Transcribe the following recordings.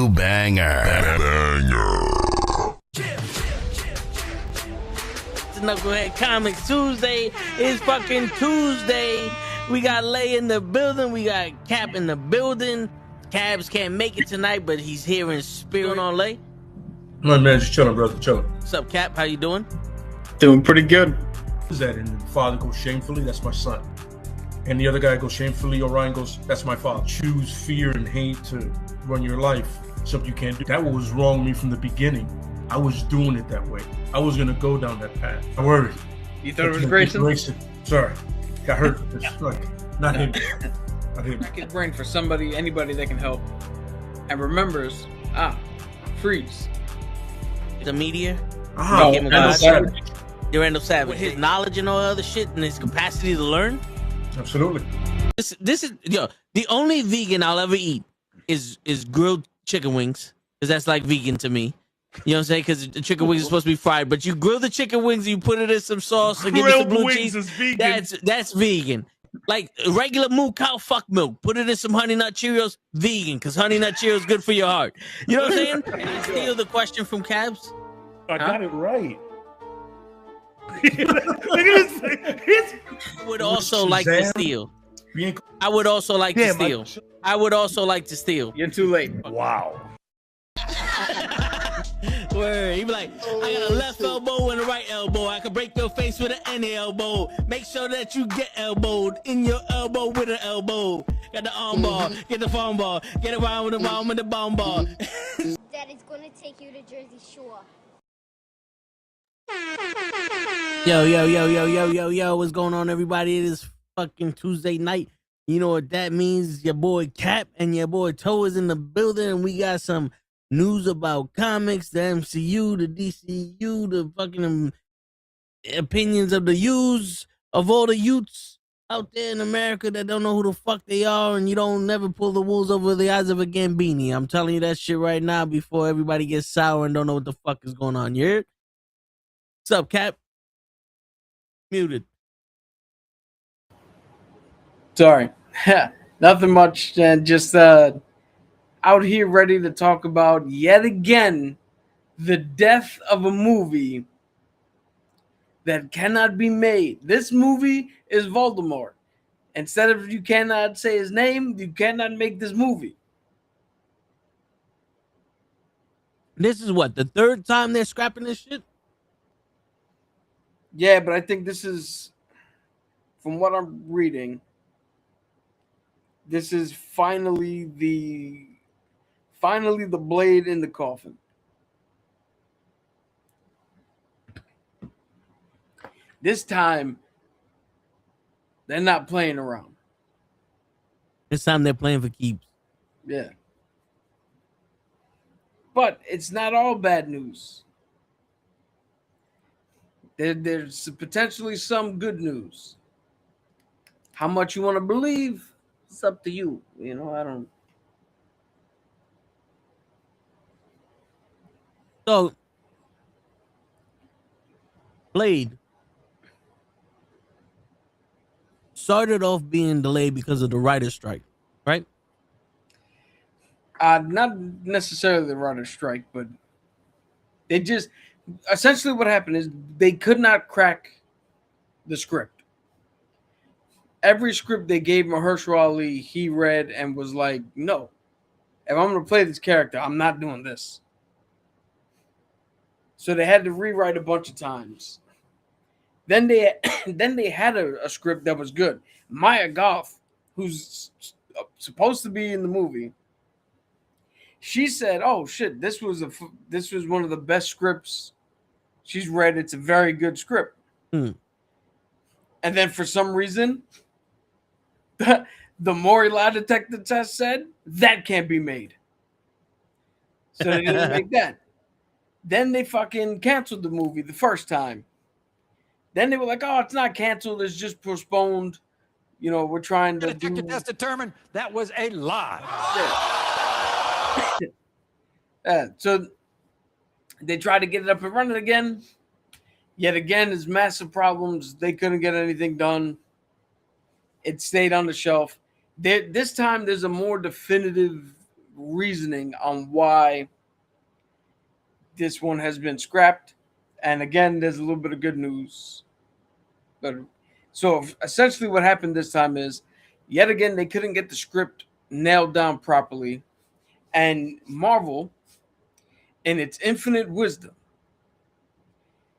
new banger. It's Nukkle Hedd Comics Tuesday. It's fucking Tuesday. We got Lay in the building. We got Cap in the building. Cabs can't make it tonight, but he's here in spirit on Lay. My man, just chilling, brother, chilling. What's up, Cap? How you doing? Doing pretty good. Is that and the father goes shamefully? That's my son. And the other guy goes shamefully. Orion goes, that's my father. Choose fear and hate to run your life. Something you can't do. That was wrong with me from the beginning. I was doing it that way. I was gonna go down that path. I worried. You thought it was Grayson? Sorry, got hurt. It's like not him. Not him. Crack his brain for anybody that can help, and remembers. Freeze. The media. No, Randall Savage. Randall Savage. With his knowledge and all other shit and his capacity to learn. Absolutely. This is the only vegan I'll ever eat is grilled chicken wings, because that's like vegan to me. You know what I'm saying? Because the chicken wings are supposed to be fried, but you grill the chicken wings, you put it in some sauce, and give it some blue cheese. Is vegan. That's vegan. Like regular moo cow fuck milk, put it in some Honey Nut Cheerios, vegan, because Honey Nut Cheerios is good for your heart. You know what I'm saying? And I steal the question from Cabs. I got it right. I would also like to steal. I would also like to steal. I would also like to steal. You're too late. Wow. Word. He be like, I got a left elbow and a right elbow. I can break your face with an any elbow. Make sure that you get elbowed in your elbow with an elbow. Got the arm ball, get the phone ball, get around with the bomb and the bomb ball. Daddy's gonna take you to Jersey Shore. Yo, what's going on, everybody? It is fucking Tuesday night. You know what that means? Your boy Cap and your boy Toe is in the building, and we got some news about comics, the MCU, the DCU, the fucking opinions of the youths, of all the youths out there in America that don't know who the fuck they are, and you don't never pull the wolves over the eyes of a Gambini. I'm telling you that shit right now before everybody gets sour and don't know what the fuck is going on. You heard? What's up, Cap? Muted. Sorry. Nothing much. Just out here ready to talk about yet again the death of a movie that cannot be made. This movie is Voldemort. Instead of you cannot say his name, you cannot make this movie. This is what, the third time they're scrapping this shit? Yeah, but I think this is, from what I'm reading, this is finally the blade in the coffin. This time, they're not playing around. This time they're playing for keeps. Yeah. But it's not all bad news. There's potentially some good news. How much you want to believe, it's up to you. You know, I don't. So, Blade started off being delayed because of the writer's strike, right? Not necessarily the writer's strike, but they just essentially what happened is they could not crack the script. Every script they gave Mahershala Ali, he read and was like, no, if I'm going to play this character, I'm not doing this. So they had to rewrite a bunch of times. Then they had a script that was good. Maya Goth, who's supposed to be in the movie, she said, "Oh shit, this was one of the best scripts she's read. It's a very good script." And then for some reason, the Maury lie detector test said that can't be made. So they didn't make that. Then they fucking canceled the movie the first time. Then they were like, "Oh, it's not canceled. It's just postponed. You know, we're trying to." The detector test determined that was a lie. So they tried to get it up and running again. Yet again, there's massive problems. They couldn't get anything done. It stayed on the shelf. This time, there's a more definitive reasoning on why this one has been scrapped. And again, there's a little bit of good news. But so essentially what happened this time is, yet again, they couldn't get the script nailed down properly. And Marvel, in its infinite wisdom,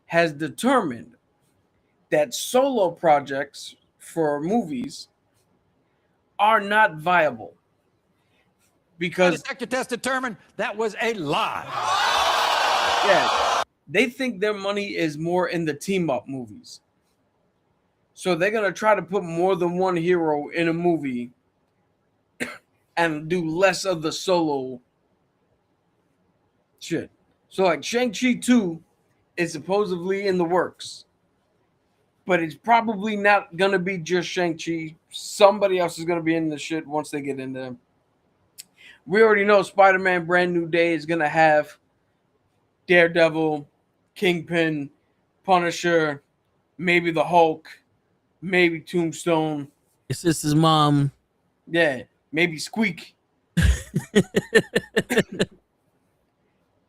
has determined that solo projects for movies are not viable. Because Detector test determined that was a lie. yeah, they think their money is more in the team-up movies. So they're going to try to put more than one hero in a movie and do less of the solo shit. So like Shang-Chi 2 is supposedly in the works. But it's probably not going to be just Shang-Chi. Somebody else is going to be in the shit once they get in there. We already know Spider-Man Brand New Day is going to have Daredevil, Kingpin, Punisher, maybe the Hulk, maybe Tombstone. It's sister's mom. Yeah, maybe Squeak.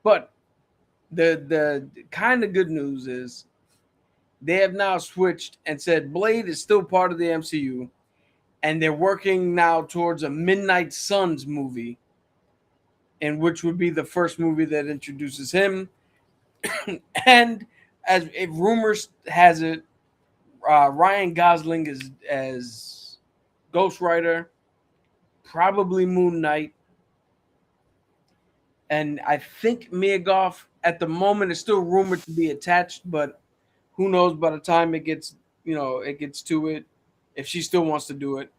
But the kind of good news is they have now switched and said Blade is still part of the MCU, and they're working now towards a Midnight Suns movie, in which would be the first movie that introduces him. And as if rumors has it, Ryan Gosling is as Ghost Rider, probably Moon Knight, and I think Mia Goth at the moment is still rumored to be attached, but who knows by the time it gets to it, if she still wants to do it,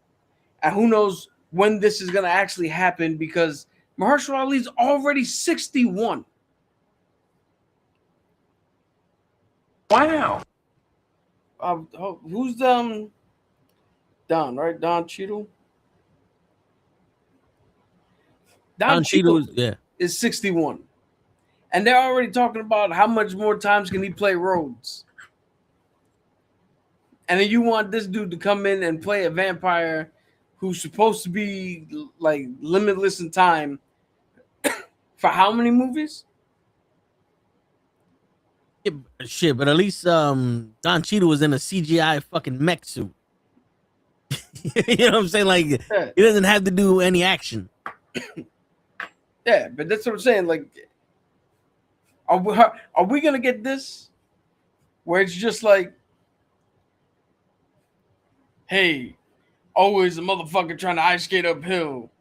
and who knows when this is going to actually happen, because Mahershala Ali's already 61. Wow. Who's Don, right? Don Cheadle? Don Cheadle, yeah. Is 61. And they're already talking about how much more times can he play Rhodes. And then you want this dude to come in and play a vampire who's supposed to be like limitless in time for how many movies? Yeah, shit, but at least Don Cheadle was in a CGI fucking mech suit. You know what I'm saying? Like, Yeah. he doesn't have to do any action. Yeah, but that's what I'm saying. Like, are we gonna get this where it's just like, hey, always a motherfucker trying to ice skate uphill,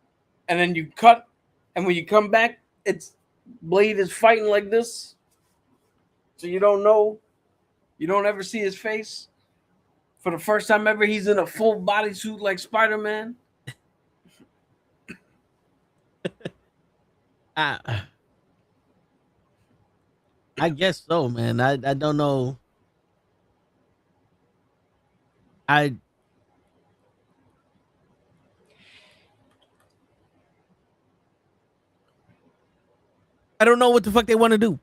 and then you cut, and when you come back, it's Blade is fighting like this, so you don't know, you don't ever see his face. For the first time ever, he's in a full bodysuit like Spider-Man. I guess so, man. I don't know. I don't know what the fuck they want to do.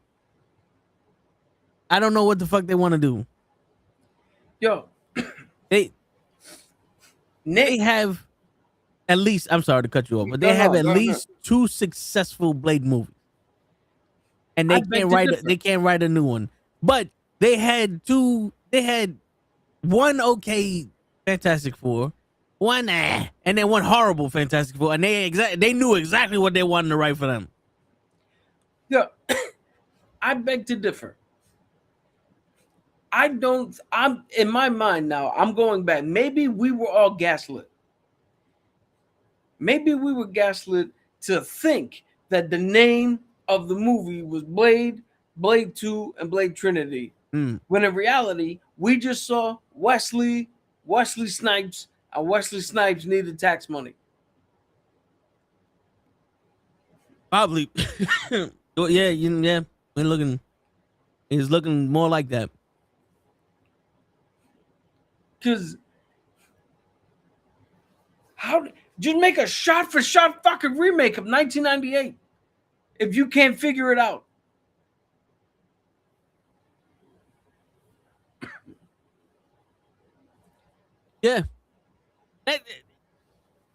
I don't know what the fuck they want to do. Yo, They Nick, have at least, I'm sorry to cut you off, but they No, have no, at no, least 2 successful Blade movies. And I they beg can't to write differ. they can't write a new one. But they had one okay Fantastic Four, one and then one horrible Fantastic Four, and they knew exactly what they wanted to write for them. yo, I beg to differ. I'm in my mind now, I'm going back. Maybe we were all gaslit. Maybe we were gaslit to think that the name of the movie was Blade, Blade 2, and Blade Trinity. When in reality, we just saw Wesley Snipes, and Wesley Snipes needed tax money. Probably. Yeah. It's looking more like that. Because just make a shot for shot fucking remake of 1998 if you can't figure it out. Yeah.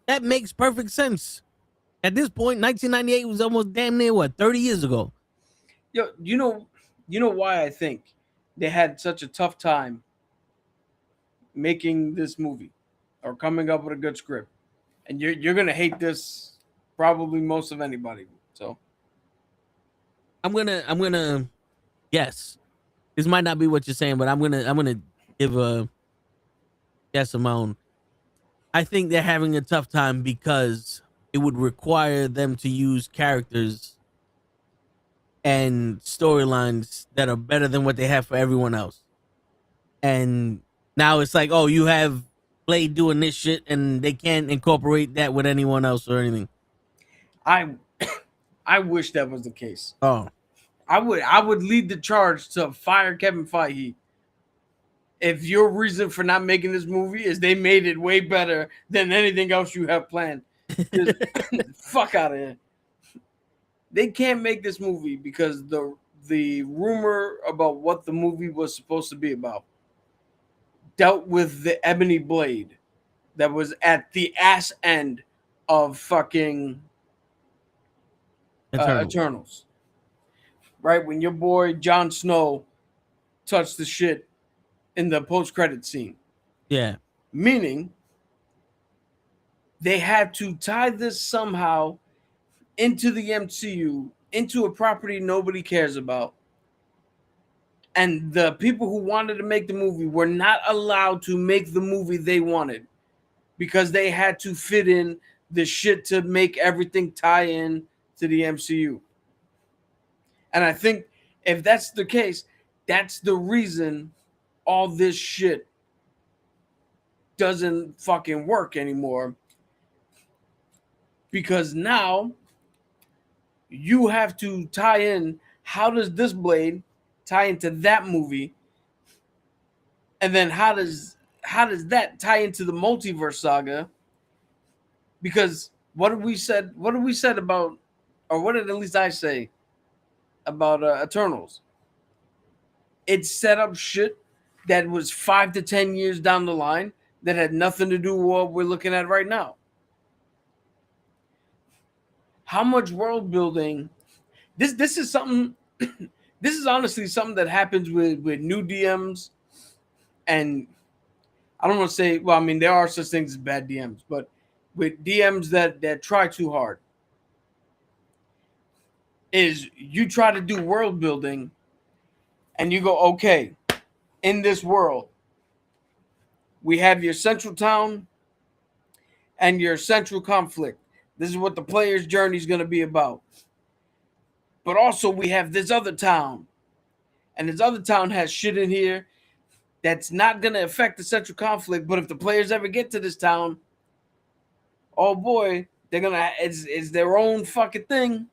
That makes perfect sense. At this point, 1998 was almost damn near what 30 years ago. Yo, you know why I think they had such a tough time making this movie or coming up with a good script, and you're gonna hate this probably most of anybody. So I'm gonna guess. This might not be what you're saying, but I'm gonna give a guess of my own. I think they're having a tough time because it would require them to use characters and storylines that are better than what they have for everyone else. And now it's like, oh, you have Blade doing this shit, and they can't incorporate that with anyone else or anything. I I wish that was the case. Oh, I would lead the charge to fire Kevin Feige. If your reason for not making this movie is they made it way better than anything else you have planned, just fuck out of here. They can't make this movie because the rumor about what the movie was supposed to be about dealt with the Ebony Blade that was at the ass end of fucking Eternals. Right? When your boy Jon Snow touched the shit in the post-credit scene. Yeah. Meaning they had to tie this somehow into the MCU, into a property nobody cares about. And the people who wanted to make the movie were not allowed to make the movie they wanted because they had to fit in the shit to make everything tie in to the MCU. And I think if that's the case, that's the reason all this shit doesn't fucking work anymore. Because now you have to tie in, how does this Blade tie into that movie? And then how does that tie into the multiverse saga? Because what did we said about, or what did at least I say about Eternals? It set up shit that was 5 to 10 years down the line that had nothing to do with what we're looking at right now. How much world building? This is something. This is honestly something that happens with new DMs, and I don't want to say. Well, I mean there are such things as bad DMs, but with DMs that try too hard, is you try to do world building, and you go, okay, in this world, we have your central town and your central conflict. This is what the player's journey is going to be about. But also we have this other town. And this other town has shit in here that's not going to affect the central conflict. But if the players ever get to this town, oh boy, they're going to, it's their own fucking thing.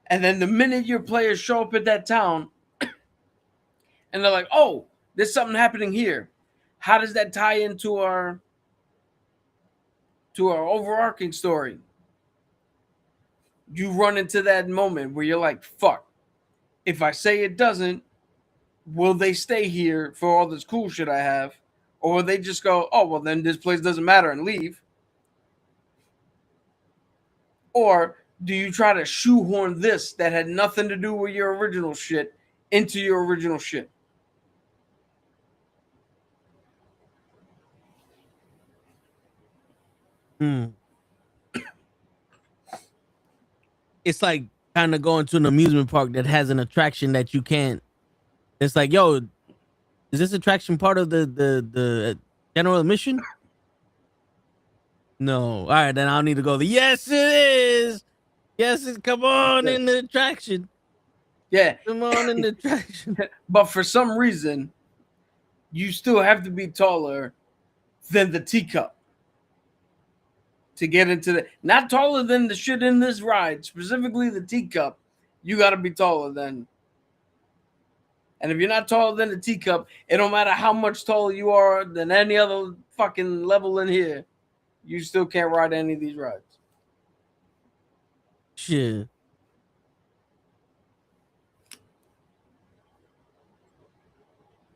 And then the minute your players show up at that town and they're like, oh, there's something happening here. How does that tie into our overarching story? You run into that moment where you're like, fuck, if I say it doesn't, will they stay here for all this cool shit I have? Or will they just go, oh, well, then this place doesn't matter and leave? Or do you try to shoehorn this that had nothing to do with your original shit into your original shit? It's like kind of going to an amusement park that has an attraction that you can't. It's like, yo, is this attraction part of the general admission? No. All right, then I'll need to go. Yes, it is. Yes, come on in the attraction. Yeah. Come on in the attraction. But for some reason, you still have to be taller than the teacup to get into the, not taller than the shit in this ride, specifically the teacup. You got to be taller than. And if you're not taller than the teacup, it don't matter how much taller you are than any other fucking level in here, you still can't ride any of these rides. Shit.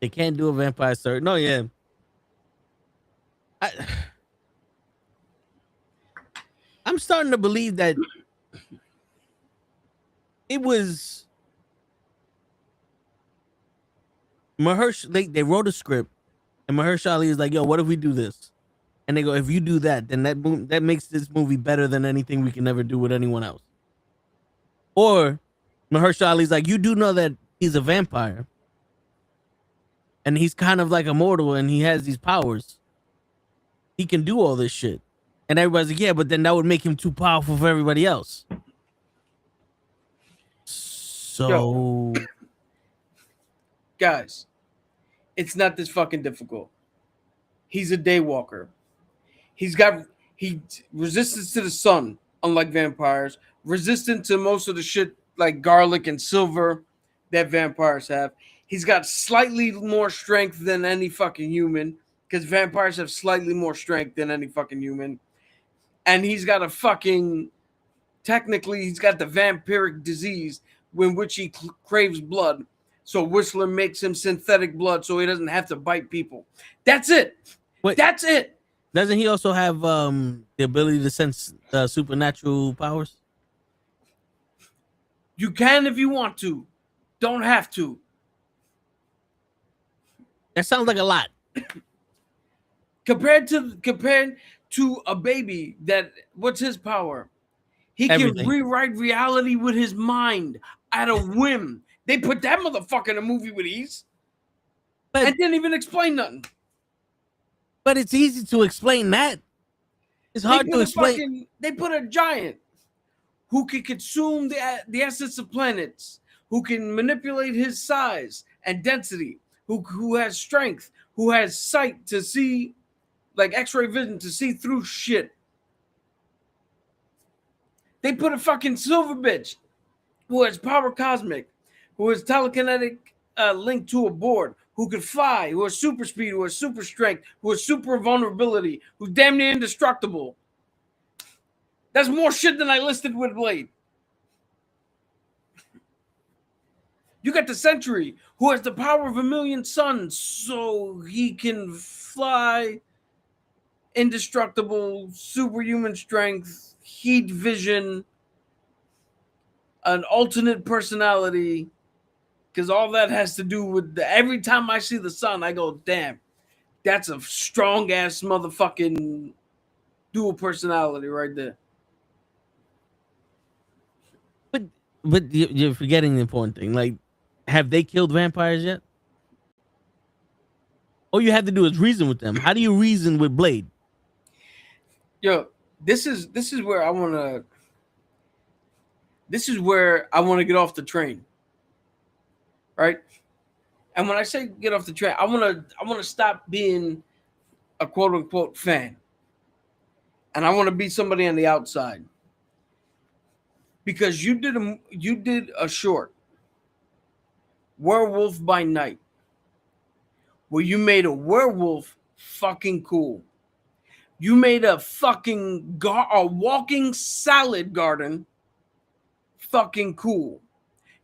They can't do a vampire story. No, yeah. I starting to believe that it was Mahershala. They wrote a script, and Mahershala Ali is like, "Yo, what if we do this?" And they go, "If you do that, then that makes this movie better than anything we can ever do with anyone else." Or Mahershala Ali's like, "You do know that he's a vampire, and he's kind of like immortal, and he has these powers. He can do all this shit." And everybody's like, "Yeah, but then that would make him too powerful for everybody else." So, Guys, it's not this fucking difficult. He's a daywalker. He resistance to the sun, unlike vampires, resistant to most of the shit like garlic and silver that vampires have. He's got slightly more strength than any fucking human, because vampires have slightly more strength than any fucking human. And he's got technically, he's got the vampiric disease in which he craves blood. So Whistler makes him synthetic blood so he doesn't have to bite people. That's it. Wait. That's it. Doesn't he also have the ability to sense supernatural powers? You can if you want to. Don't have to. That sounds like a lot. Compared to a baby, what's his power? He Everything. can rewrite reality with his mind at a whim. They put that motherfucker in a movie with ease. But- and didn't even explain nothing. But it's easy to explain that. It's hard to explain. They put a giant who can consume the essence of planets, who can manipulate his size and density, who has strength, who has sight to see, like X-ray vision to see through shit. They put a fucking silver bitch who has power cosmic, who has telekinetic link to a board, who could fly, who has super speed, who has super strength, who has super vulnerability, who's damn near indestructible. That's more shit than I listed with Blade. You got the Sentry, who has the power of 1,000,000 suns, so he can fly, indestructible, superhuman strength, heat vision, an alternate personality, because all that has to do with every time I see the sun, I go, damn, that's a strong ass motherfucking dual personality right there. But you're forgetting the important thing. Like, have they killed vampires yet? All you have to do is reason with them. How do you reason with Blade? Yo, this is where I want to. This is where I want to get off the train. Right? And when I say get off the train, I want to stop being a quote unquote fan. And I want to be somebody on the outside. Because you did a short, Werewolf by Night, where you made a werewolf fucking cool. You made a fucking a walking salad garden fucking cool.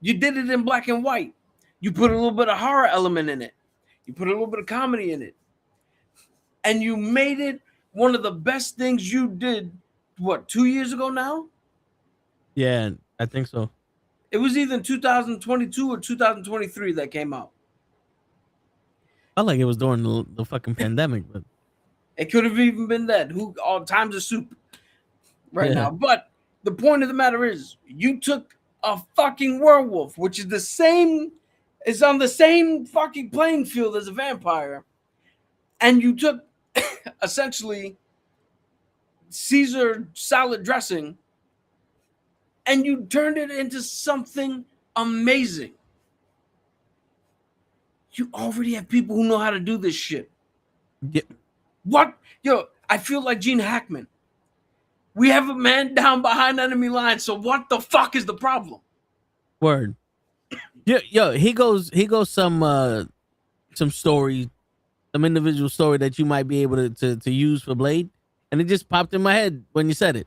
You did it in black and white. You put a little bit of horror element in it. You put a little bit of comedy in it. And you made it one of the best things you did, 2 years ago now? Yeah, I think so. It was either in 2022 or 2023 that came out. I felt like it was during the fucking pandemic, but It could have even been that. All times of soup right Yeah. now. But the point of the matter is, you took a fucking werewolf, which is on the same fucking playing field as a vampire, and you took essentially Caesar salad dressing and you turned it into something amazing. You already have people who know how to do this shit. yeah, What? Yo, I feel like Gene Hackman. We have a man down behind enemy lines, so what the fuck is the problem? word. Yo, he goes some story, some individual story that you might be able to use for Blade, and it just popped in my head when you said it.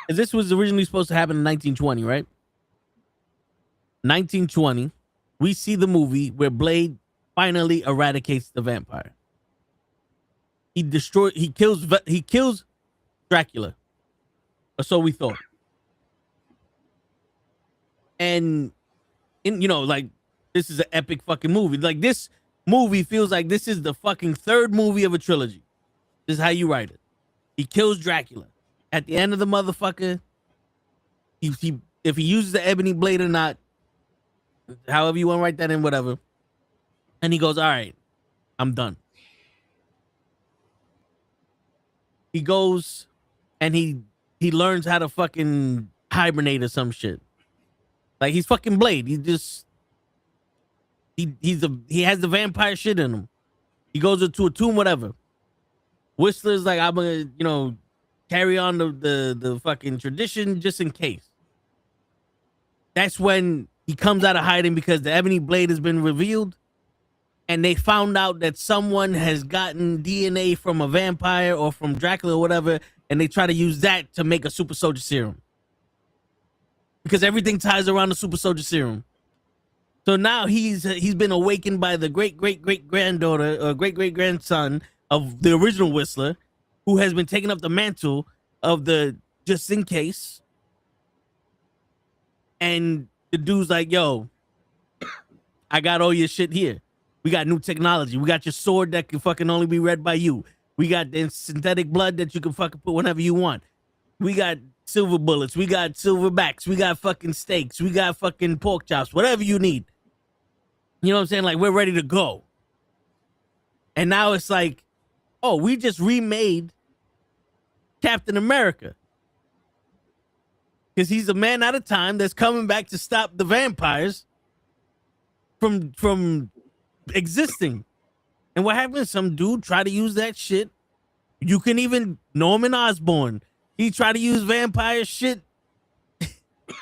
And this was originally supposed to happen in 1920, right? 1920, we see the movie where Blade finally eradicates the vampire. He kills Dracula. Or so we thought. And like this is an epic fucking movie. Like this movie feels like this is the fucking third movie of a trilogy. This is how you write it. He kills Dracula. At the end of the motherfucker, if he uses the ebony blade or not, however you want to write that in, whatever. And he goes, all right, I'm done. He goes and he learns how to fucking hibernate or some shit. Like he's fucking Blade. He has the vampire shit in him. He goes into a tomb, whatever. Whistler's like, I'm gonna, carry on the fucking tradition just in case. That's when he comes out of hiding because the ebony blade has been revealed. And they found out that someone has gotten DNA from a vampire or from Dracula or whatever, and they try to use that to make a super soldier serum. Because everything ties around the super soldier serum. So now he's been awakened by the great-great-great-granddaughter or great-great-grandson of the original Whistler, who has been taking up the mantle of the just in case. And the dude's like, yo, I got all your shit here. We got new technology. We got your sword that can fucking only be read by you. We got the synthetic blood that you can fucking put whenever you want. We got silver bullets. We got silver backs. We got fucking steaks. We got fucking pork chops. Whatever you need. You know what I'm saying? Like, we're ready to go. And now it's like, oh, we just remade Captain America. Because he's a man at a time that's coming back to stop the vampires from existing. And what happens? Some dude try to use that shit. You can even Norman Osborn. He tried to use vampire shit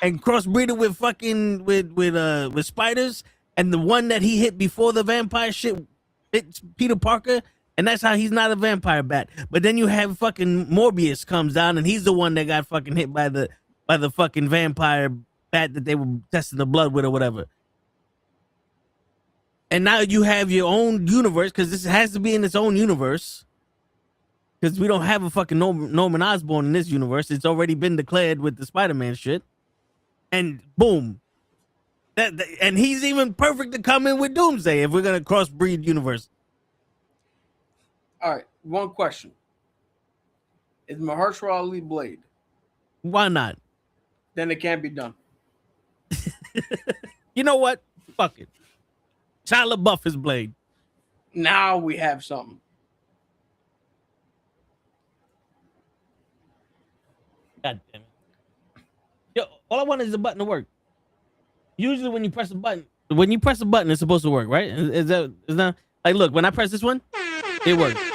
and crossbreed it with fucking with spiders. And the one that he hit before the vampire shit hit Peter Parker. And that's how he's not a vampire bat. But then you have fucking Morbius comes down and he's the one that got fucking hit by the fucking vampire bat that they were testing the blood with or whatever. And now you have your own universe, because this has to be in its own universe. Because we don't have a fucking Norman Osborn in this universe. It's already been declared with the Spider-Man shit. And boom. And he's even perfect to come in with Doomsday if we're going to crossbreed universe. All right, one question. Is Mahershala Ali Blade? Why not? Then it can't be done. You know what? Fuck it. Shia LaBeouf is Blade. Now we have something. God damn it. Yo, all I want is the button to work. Usually when you press a button, it's supposed to work, right? Is that like, look, when I press this one, it works. Who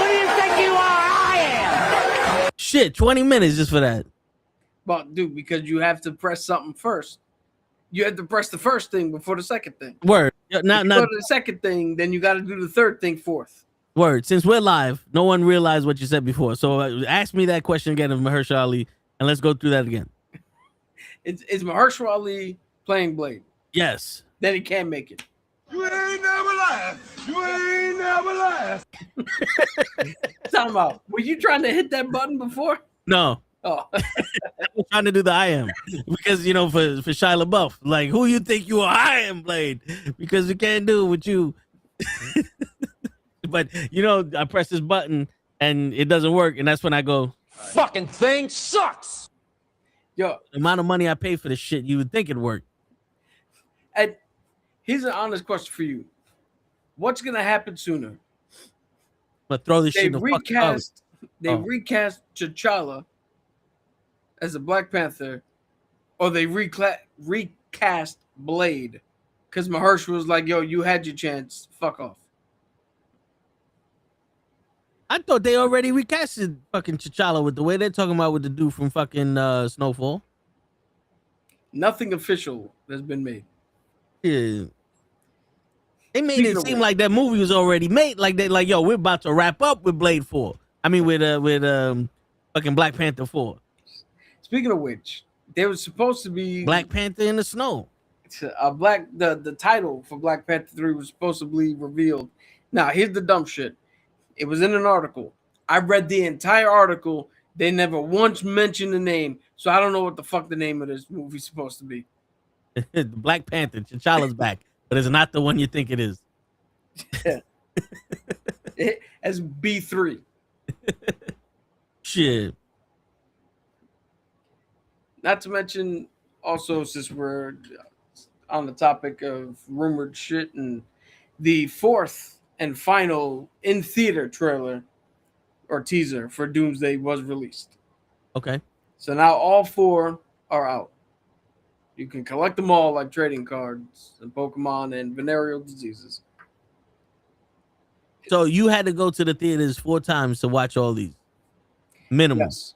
do you think you are? I am. Shit, 20 minutes just for that. But dude, because you have to press something first. You have to press the first thing before the second thing. Word. If you go to the second thing, then you got to do the third thing fourth. Word. Since we're live, no one realized what you said before. So ask me that question again of Mahershala Ali, and let's go through that again. Is Mahershala Ali playing Blade? Yes. Then he can't make it. You ain't never lied. You ain't never lied. Talking about, were you trying to hit that button before? No. Oh. I'm trying to do the I am. Because, for Shia LaBeouf, like, who you think you are? I am Blade. Because we can't do it with you. But, I press this button and it doesn't work. And that's when I go, Fucking thing sucks. Yo, the amount of money I pay for this shit, you would think it'd work. and here's an honest question for you. What's going to happen sooner? But throw this They shit the fuck out. recast T'Challa as a Black Panther, or they recast Blade because Mahershala was like, yo, you had your chance. Fuck off. I thought they already recasted fucking T'Challa with the way they're talking about with the dude from fucking Snowfall. Nothing official has been made. Yeah. They made it seem like that movie was already made. Like yo, we're about to wrap up with Blade 4. I mean with fucking Black Panther 4. Speaking of which, there was supposed to be Black Panther in the snow. The title for Black Panther 3 was supposed to be revealed. Now, here's the dumb shit. It was in an article. I read the entire article. They never once mentioned the name, so I don't know what the fuck the name of this movie's supposed to be. The Black Panther, T'Challa's back, but it's not the one you think it is. As B3. Shit. Not to mention, also, since we're on the topic of rumored shit, and the fourth and final in-theater trailer or teaser for Doomsday was released. Okay. So now all 4 are out. You can collect them all like trading cards and Pokemon and venereal diseases. So you had to go to the theaters 4 times to watch all these? Minimum. Yes.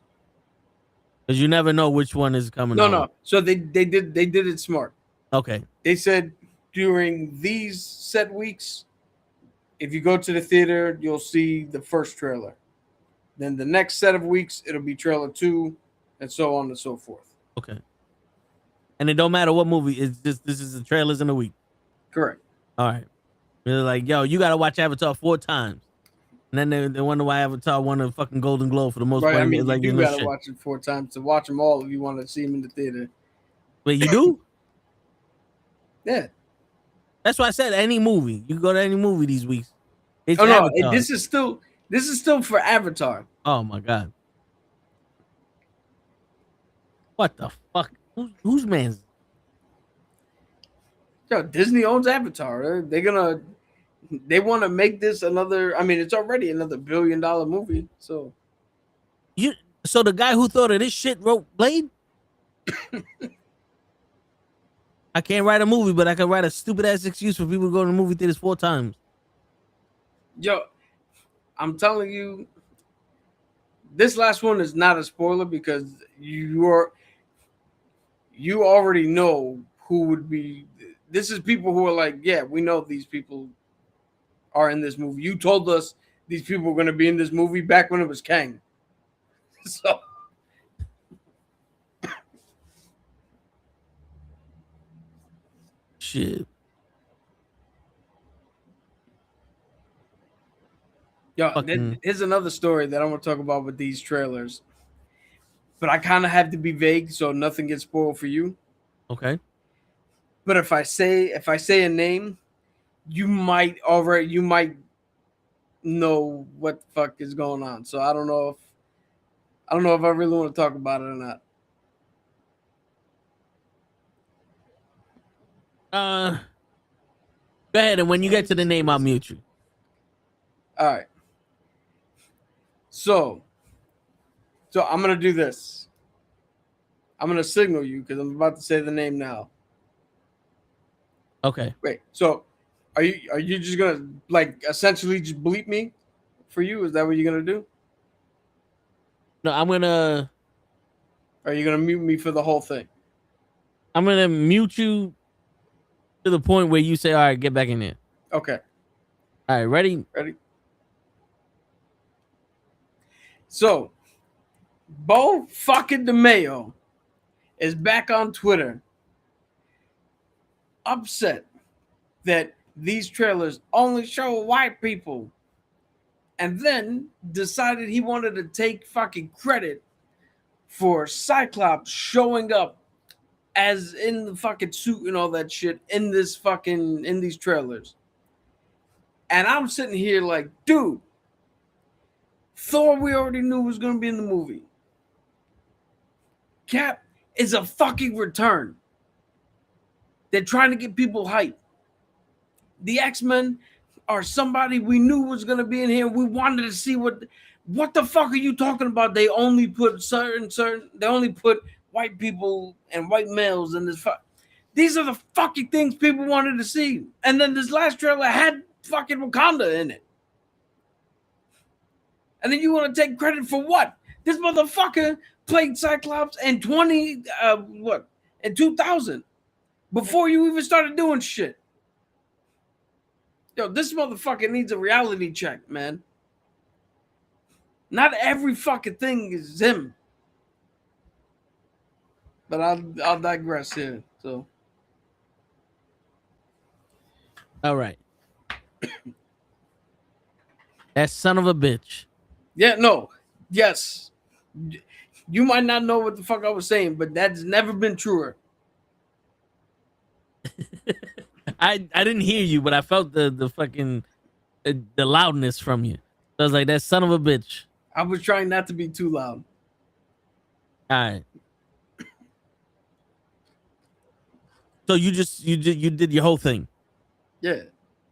Because you never know which one is coming out. No. So they did it smart. Okay. They said during these set weeks, if you go to the theater, you'll see the first trailer. Then the next set of weeks, it'll be trailer 2, and so on and so forth. Okay. And it don't matter what movie. It's just this is the trailers in a week. Correct. All right. They're like, yo, you gotta watch Avatar 4 times. And then they wonder why Avatar won a fucking Golden Globe for the most Right. part. I mean, like, you know, gotta shit. watch it 4 times to watch them all if you want to see them in the theater. Wait, you do? Yeah. That's why I said any movie. You can go to any movie these weeks. It's Oh no, Avatar. this is still for Avatar. Oh my god. What the fuck? Whose man's? Yo, Disney owns Avatar. They want to make this another. I mean, it's already another $1 billion movie. So So the guy who thought of this shit wrote Blade? I can't write a movie, but I can write a stupid ass excuse for people to go to the movie theaters 4 times. Yo, I'm telling you, this last one is not a spoiler because you already know who would be. This is people who are like, yeah, we know these people are in this movie. You told us these people were going to be in this movie back when it was Kang. So. Shit. Yo, Fucking- here's another story that I want to talk about with these trailers. But I kind of have to be vague so nothing gets spoiled for you. Okay. But if I say a name, you might know what the fuck is going on. So I don't know if I really want to talk about it or not. Go ahead, and when you get to the name, I'll mute you. All right. So I'm gonna do this. I'm gonna signal you because I'm about to say the name now. Okay. Wait. So are you just gonna like essentially just bleep me for you? Is that what you're gonna do? No, I'm gonna Or are you gonna mute me for the whole thing? mute you to the point where you say, all right, get back in there. Okay. All right, ready? Ready? So, Bo fucking DeMayo is back on Twitter, upset that these trailers only show white people, and then decided he wanted to take fucking credit for Cyclops showing up as in the fucking suit and all that shit in these trailers. And I'm sitting here like, dude, Thor we already knew was going to be in the movie. Cap is a fucking return. They're trying to get people hyped. The X-Men are somebody we knew was going to be in here. We wanted to see what the fuck are you talking about? They only put they only put white people and white males in this. These are the fucking things people wanted to see. And then this last trailer had fucking Wakanda in it. And then you want to take credit for what? This motherfucker played Cyclops in 2000 before you even started doing shit. Yo, this motherfucker needs a reality check, man. Not every fucking thing is him. But I'll digress here. So, All right. That son of a bitch Yeah, no. Yes. You might not know what the fuck I was saying, but that's never been truer. I didn't hear you, but I felt the fucking the loudness from you. So I was like, that son of a bitch. I was trying not to be too loud. All right. So you did your whole thing. Yeah.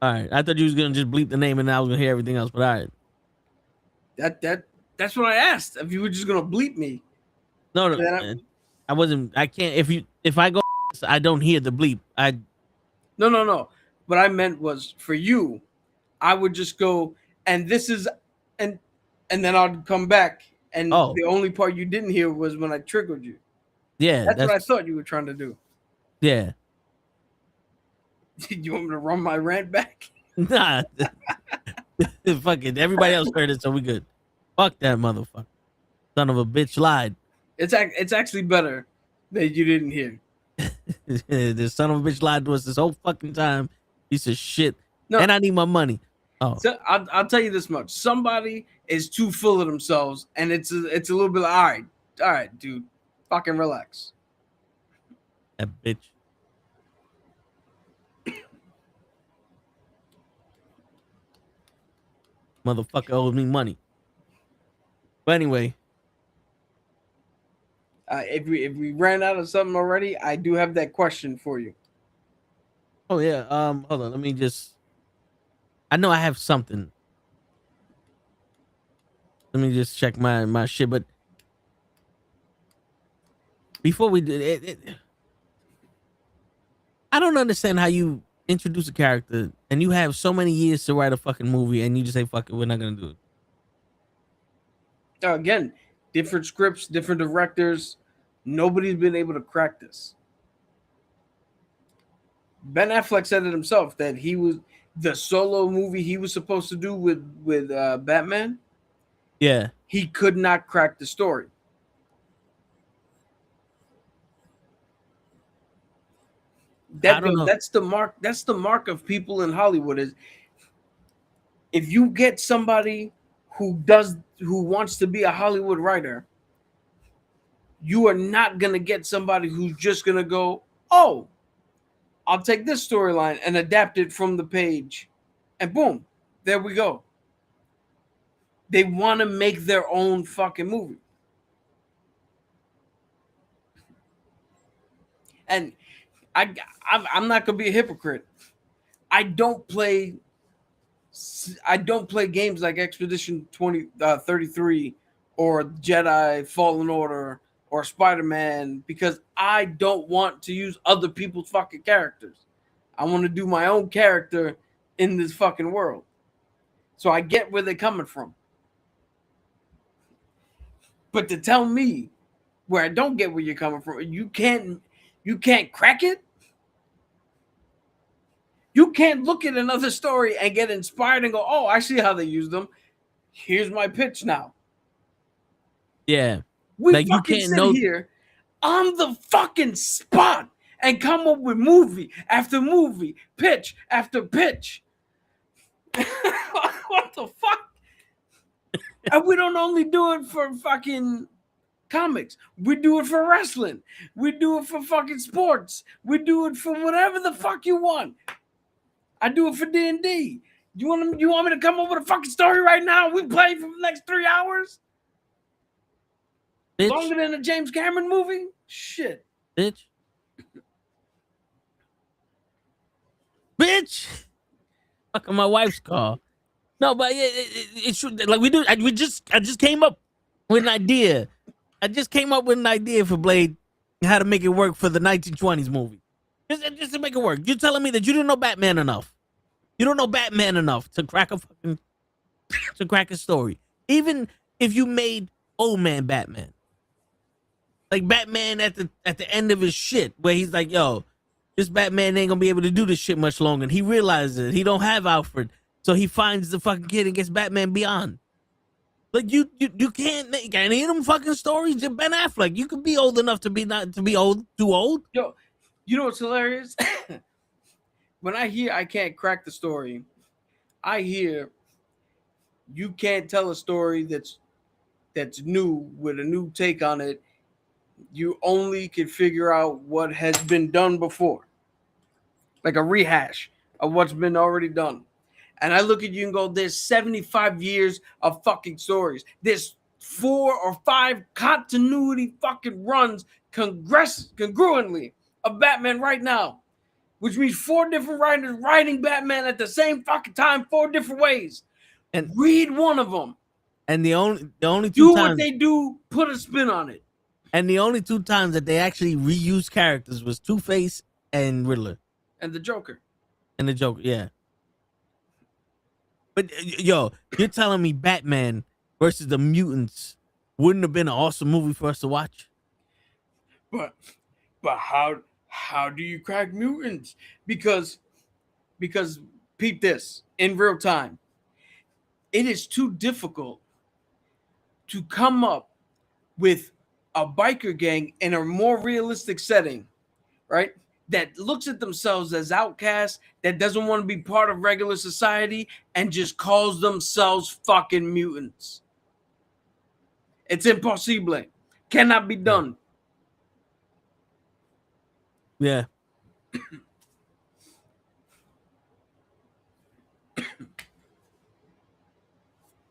All right. I thought you was gonna just bleep the name and I was gonna hear everything else. But all right. That's what I asked. If you were just gonna bleep me. No, Then man. I wasn't. I can't. If I go, I don't hear the bleep. No. What I meant was for you, I would just go and this is and then I'd come back and Oh. the only part you didn't hear was when I triggered you. Yeah. That's what I thought you were trying to do. Yeah. You want me to run my rant back? Nah. Fuck it. Everybody else heard it, so we good. Fuck that motherfucker. Son of a bitch lied. It's actually better that you didn't hear. The son of a bitch lied to us this whole fucking time. Piece of shit. No. And I need my money. Oh. So I'll tell you this much: somebody is too full of themselves, and it's a little bit like, all right, dude, fucking relax. That bitch. Motherfucker owes me money. But anyway. If we ran out of something already, I do have that question for you. Oh yeah. Hold on. Let me just. I know I have something. Let me just check my shit. But before we do it, I don't understand how you introduce a character and you have so many years to write a fucking movie and you just say fuck it, we're not gonna do it. Again, different scripts, different directors. Nobody's been able to crack this. Ben Affleck said it himself that he was the solo movie he was supposed to do with Batman. Yeah, He could not crack the story. I don't know. That's the mark. That's the mark of people in Hollywood. Is if you get somebody who wants to be a Hollywood writer, you are not gonna get somebody who's just gonna go, oh, I'll take this storyline and adapt it from the page, and boom, there we go. They want to make their own fucking movie. And I'm not gonna be a hypocrite. I don't play games like Expedition 33 or Jedi Fallen Order or Spider-Man because I don't want to use other people's fucking characters. I want to do my own character in this fucking world. So I get where they're coming from. But to tell me where I don't get where you're coming from, you can't crack it. You can't look at another story and get inspired and go, oh, I see how they use them. Here's my pitch now. Yeah. We like fucking you can't sit know here on the fucking spot and come up with movie after movie, pitch after pitch. What the fuck? And we don't only do it for fucking comics. We do it for wrestling. We do it for fucking sports. We do it for whatever the fuck you want. I do it for D&D. You want me to come up with a fucking story right now? We play for the next 3 hours? bitch. Longer than a James Cameron movie? Shit. Bitch. Bitch. Fucking my wife's call. No, but it's true. Like I just came up with an idea. I just came up with an idea for Blade, how to make it work for the 1920s movie. Just to make it work. You're telling me that you didn't know Batman enough. You don't know Batman enough to crack a story. Even if you made old man Batman. Like Batman at the end of his shit, where he's like, yo, this Batman ain't gonna be able to do this shit much longer. And he realizes it. He don't have Alfred. So he finds the fucking kid and gets Batman Beyond. Like you can't make any of them fucking stories. You're Ben Affleck. You could be old enough to be too old. Yo, you know what's hilarious? When I hear I can't crack the story, I hear you can't tell a story that's that's new with a new take on it, you only can figure out what has been done before, like a rehash of what's been already done. And I look at you and go, there's 75 years of fucking stories. There's 4 or 5 continuity fucking runs congruently of Batman right now, which means 4 different writers writing Batman at the same fucking time, 4 different ways. And read one of them. And the only two do times what they do, put a spin on it. And the only 2 times that they actually reused characters was Two-Face and Riddler. And the Joker. And the Joker, yeah. But yo, you're telling me Batman versus the Mutants wouldn't have been an awesome movie for us to watch? But how do you crack mutants? Because peep this in real time. It is too difficult to come up with a biker gang in a more realistic setting, right? That looks at themselves as outcasts, that doesn't want to be part of regular society, and just calls themselves fucking mutants. It's impossible. Cannot be done. Yeah.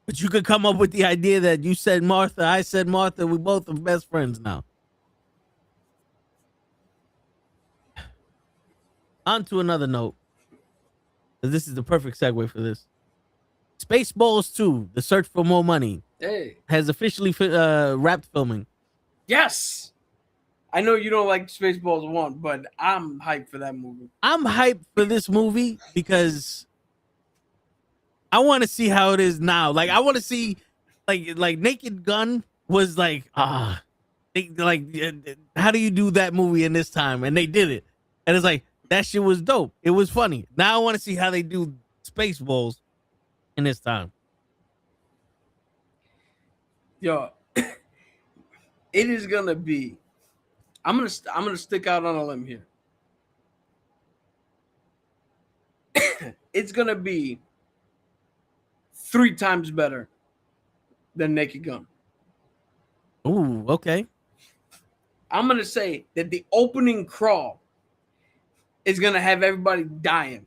But you could come up with the idea that you said Martha, I said Martha, we both are best friends now. On to another note. This is the perfect segue for this. Spaceballs 2, The Search for More Money, has officially wrapped filming. Yes. I know you don't like Spaceballs 1, but I'm hyped for that movie. I'm hyped for this movie because I want to see how it is now. Like, I want to see, like Naked Gun was like, how do you do that movie in this time? And they did it. And it's like, that shit was dope. It was funny. Now I want to see how they do Spaceballs in this time. Yo, it is gonna be. I'm gonna stick out on a limb here. It's gonna be 3 times better than Naked Gun. Ooh, okay. I'm gonna say that the opening crawl is gonna have everybody dying,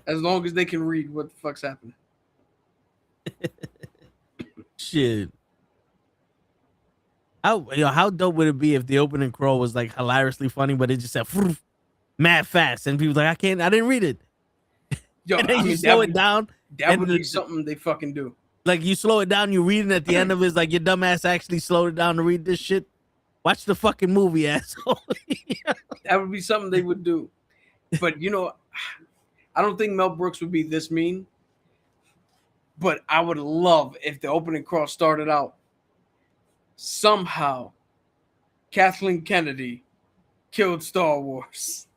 as long as they can read what the fuck's happening. Shit. How dope would it be if the opening crawl was like hilariously funny, but it just said mad fast, and people like, I didn't read it. Yo, and then you slow it down. That would be something they fucking do. Like, you slow it down, you read it at the end of it, it's like your dumbass actually slowed it down to read this shit. Watch the fucking movie, asshole. That would be something they would do. But, I don't think Mel Brooks would be this mean. But I would love if the opening crawl started out. Somehow, Kathleen Kennedy killed Star Wars.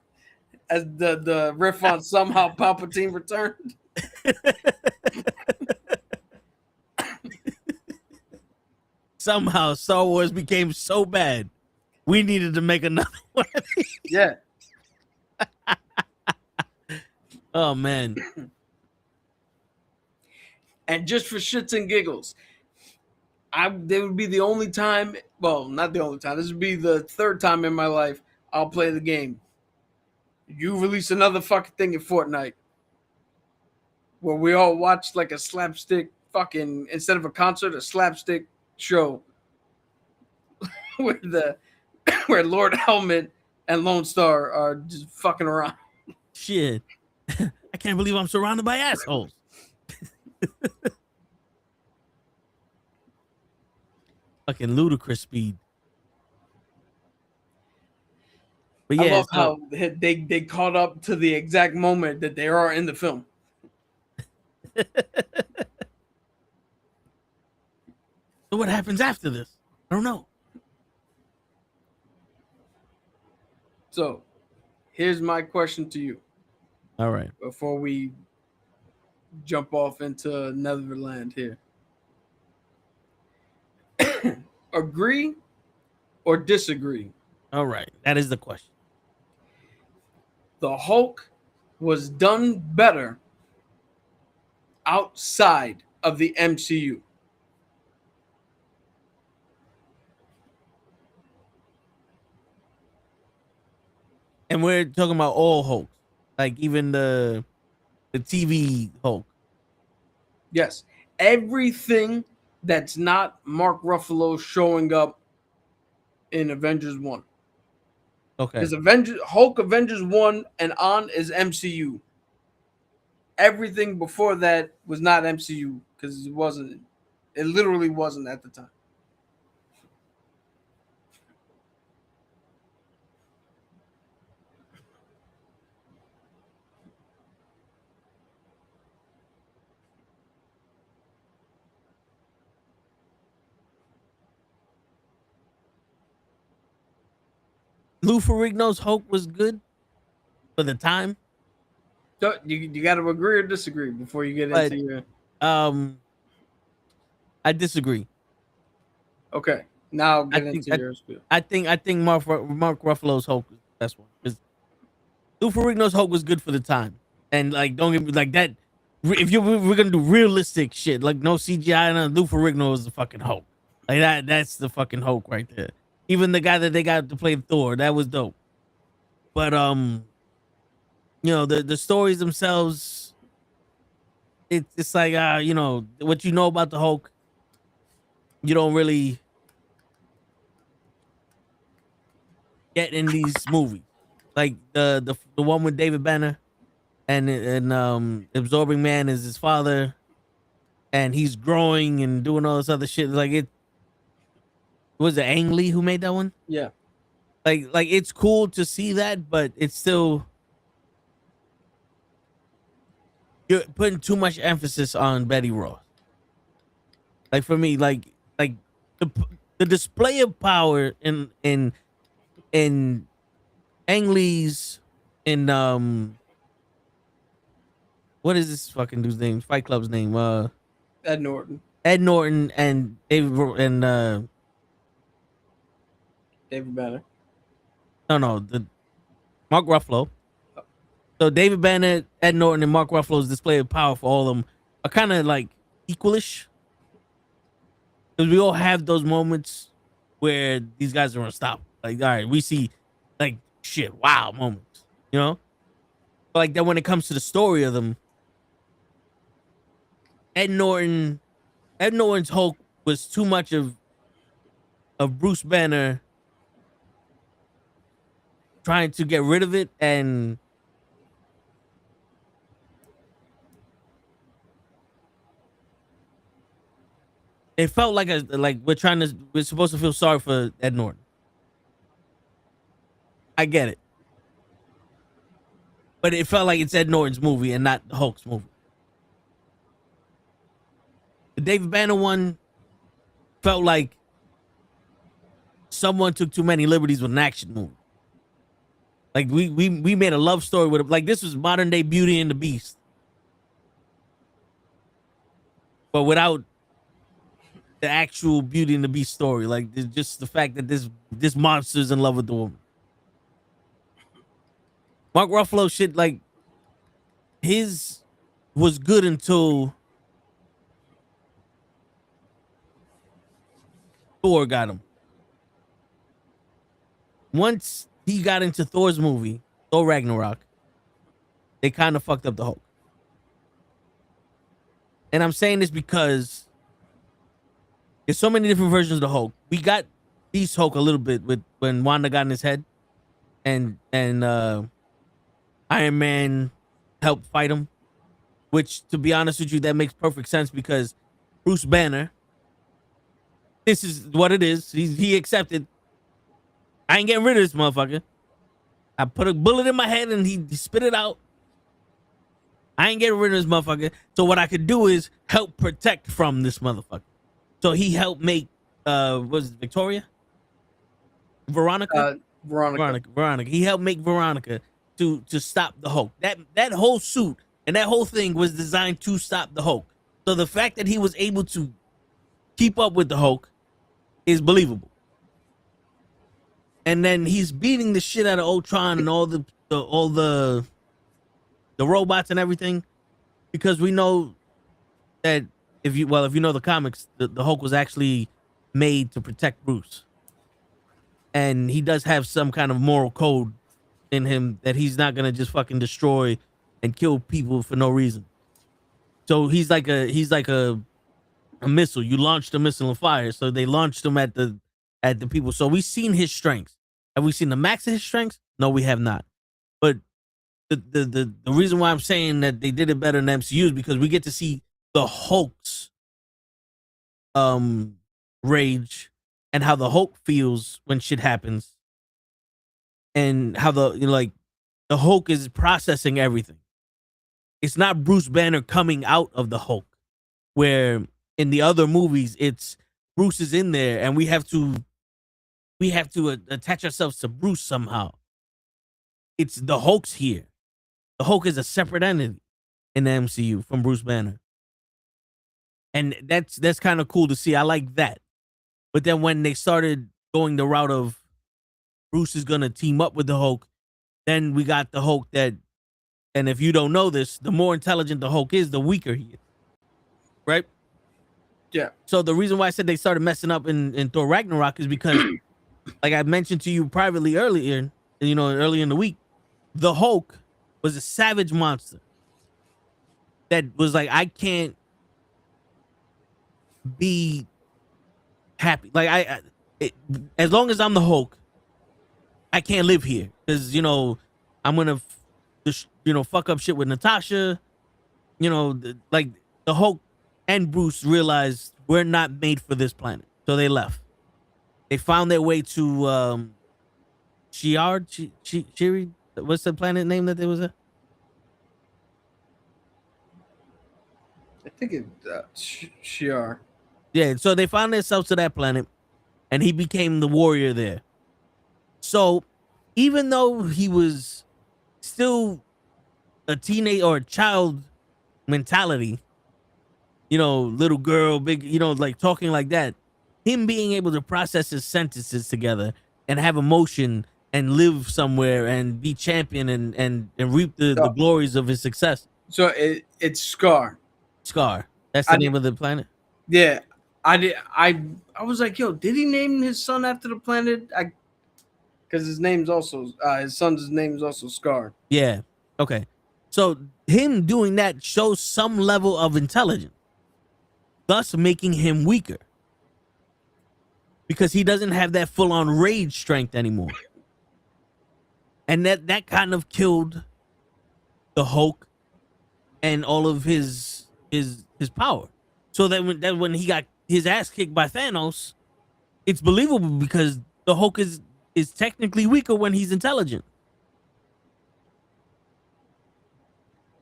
As the riff on somehow Palpatine returned. Somehow Star Wars became so bad, we needed to make another one. Yeah. Oh, man. And just for shits and giggles, they would be the only time, well, not the only time, this would be the 3rd time in my life I'll play the game. You release another fucking thing in Fortnite where we all watch like a slapstick fucking, instead of a concert, a slapstick show where Lord Helmet and Lone Star are just fucking around. Shit. I can't believe I'm surrounded by assholes. Fucking ludicrous speed. But yeah, I love how they caught up to the exact moment that they are in the film. So what happens after this? I don't know. So, here's my question to you. All right. Before we jump off into Netherland here. Agree or disagree? All right. That is the question. The Hulk was done better outside of the MCU. And we're talking about all Hulk, like even the TV Hulk. Yes, everything that's not Mark Ruffalo showing up in Avengers 1. Okay. Because Hulk Avengers 1 and on is MCU. Everything before that was not MCU because it wasn't. It literally wasn't at the time. Lou Ferrigno's Hulk was good for the time. So you got to agree or disagree before you get But, into your. I disagree. Okay, now get into your spiel. I think Mark Ruffalo's Hulk is the best one because Lou Ferrigno's Hulk was good for the time, and like don't get me like that. If we're gonna do realistic shit, like no CGI, and Lou Ferrigno is the fucking Hulk. Like that's the fucking Hulk right there. Even the guy that they got to play Thor, that was dope. But you know the stories themselves, it's like you know what you know about the Hulk, you don't really get in these movies. Like the one with David Banner, and Absorbing Man is his father, and he's growing and doing all this other shit. Like it was it Ang Lee who made that one? Yeah. Like it's cool to see that, but it's still you're putting too much emphasis on Betty Ross. Like for me, like the display of power in Ang Lee's in what is this fucking dude's name? Fight Club's name? Ed Norton and David Banner. No, the Mark Ruffalo. So David Banner, Ed Norton, and Mark Ruffalo's display of power for all of them are kind of like equalish. Because we all have those moments where these guys are unstoppable. Like, all right, we see like shit, wow moments, you know? But like that when it comes to the story of them, Ed Norton's Hulk was too much of Bruce Banner trying to get rid of it, and it felt like we're supposed to feel sorry for Ed Norton. I get it, but it felt like it's Ed Norton's movie and not the Hulk's movie. The David Banner one felt like someone took too many liberties with an action movie. Like we made a love story with it. Like this was modern day Beauty and the Beast, but without the actual Beauty and the Beast story. Like just the fact that this monster's in love with the woman. Mark Ruffalo shit, like his was good until Thor got him. Once he got into Thor's movie, Thor Ragnarok, they kind of fucked up the Hulk. And I'm saying this because there's so many different versions of the Hulk. We got Beast Hulk a little bit with when Wanda got in his head, and Iron Man helped fight him. Which, to be honest with you, that makes perfect sense because Bruce Banner, this is what it is. He accepted. I ain't getting rid of this motherfucker. I put a bullet in my head and he spit it out. I ain't getting rid of this motherfucker. So what I could do is help protect from this motherfucker. So he helped make was it Victoria? Veronica? Veronica. He helped make Veronica to stop the Hulk. That whole suit and that whole thing was designed to stop the Hulk. So the fact that he was able to keep up with the Hulk is believable. And then he's beating the shit out of Ultron and all the robots and everything, because we know that if you know the comics, the Hulk was actually made to protect Bruce, and he does have some kind of moral code in him that he's not gonna just fucking destroy and kill people for no reason. So he's like a missile. You launched a missile of fire, so they launched him at the people. So we've seen his strengths. Have we seen the max of his strengths? No, we have not. But the reason why I'm saying that they did it better than MCU is because we get to see the Hulk's rage and how the Hulk feels when shit happens, and how the Hulk is processing everything. It's not Bruce Banner coming out of the Hulk, where in the other movies it's Bruce is in there and we have to attach ourselves to Bruce somehow. It's the Hulk's here. The Hulk is a separate entity in the MCU from Bruce Banner. And that's kind of cool to see. I like that. But then when they started going the route of Bruce is going to team up with the Hulk, then we got the Hulk that, and if you don't know this, the more intelligent the Hulk is, the weaker he is. Right? Yeah. So the reason why I said they started messing up in Thor Ragnarok is because, like I mentioned to you privately earlier in the week, the Hulk was a savage monster that was like, I can't be happy. Like as long as I'm the Hulk, I can't live here because I'm gonna fuck up shit with Natasha. The Hulk and Bruce realized we're not made for this planet, so they left. They found their way to Shiri. What's the planet name that there was at? I think it's Shi'ar. Yeah, so they found themselves to that planet, and he became the warrior there. So, even though he was still a teenage or a child mentality, little girl, big, like talking like that, him being able to process his sentences together and have emotion and live somewhere and be champion and reap the glories of his success. So it's Scar. Scar. That's the name of the planet? Yeah. I was like, yo, did he name his son after the planet? Because his son's name is also Scar. Yeah. Okay. So him doing that shows some level of intelligence, thus making him weaker. Because he doesn't have that full-on rage strength anymore. And that kind of killed the Hulk and all of his power. So that when he got his ass kicked by Thanos, it's believable because the Hulk is technically weaker when he's intelligent.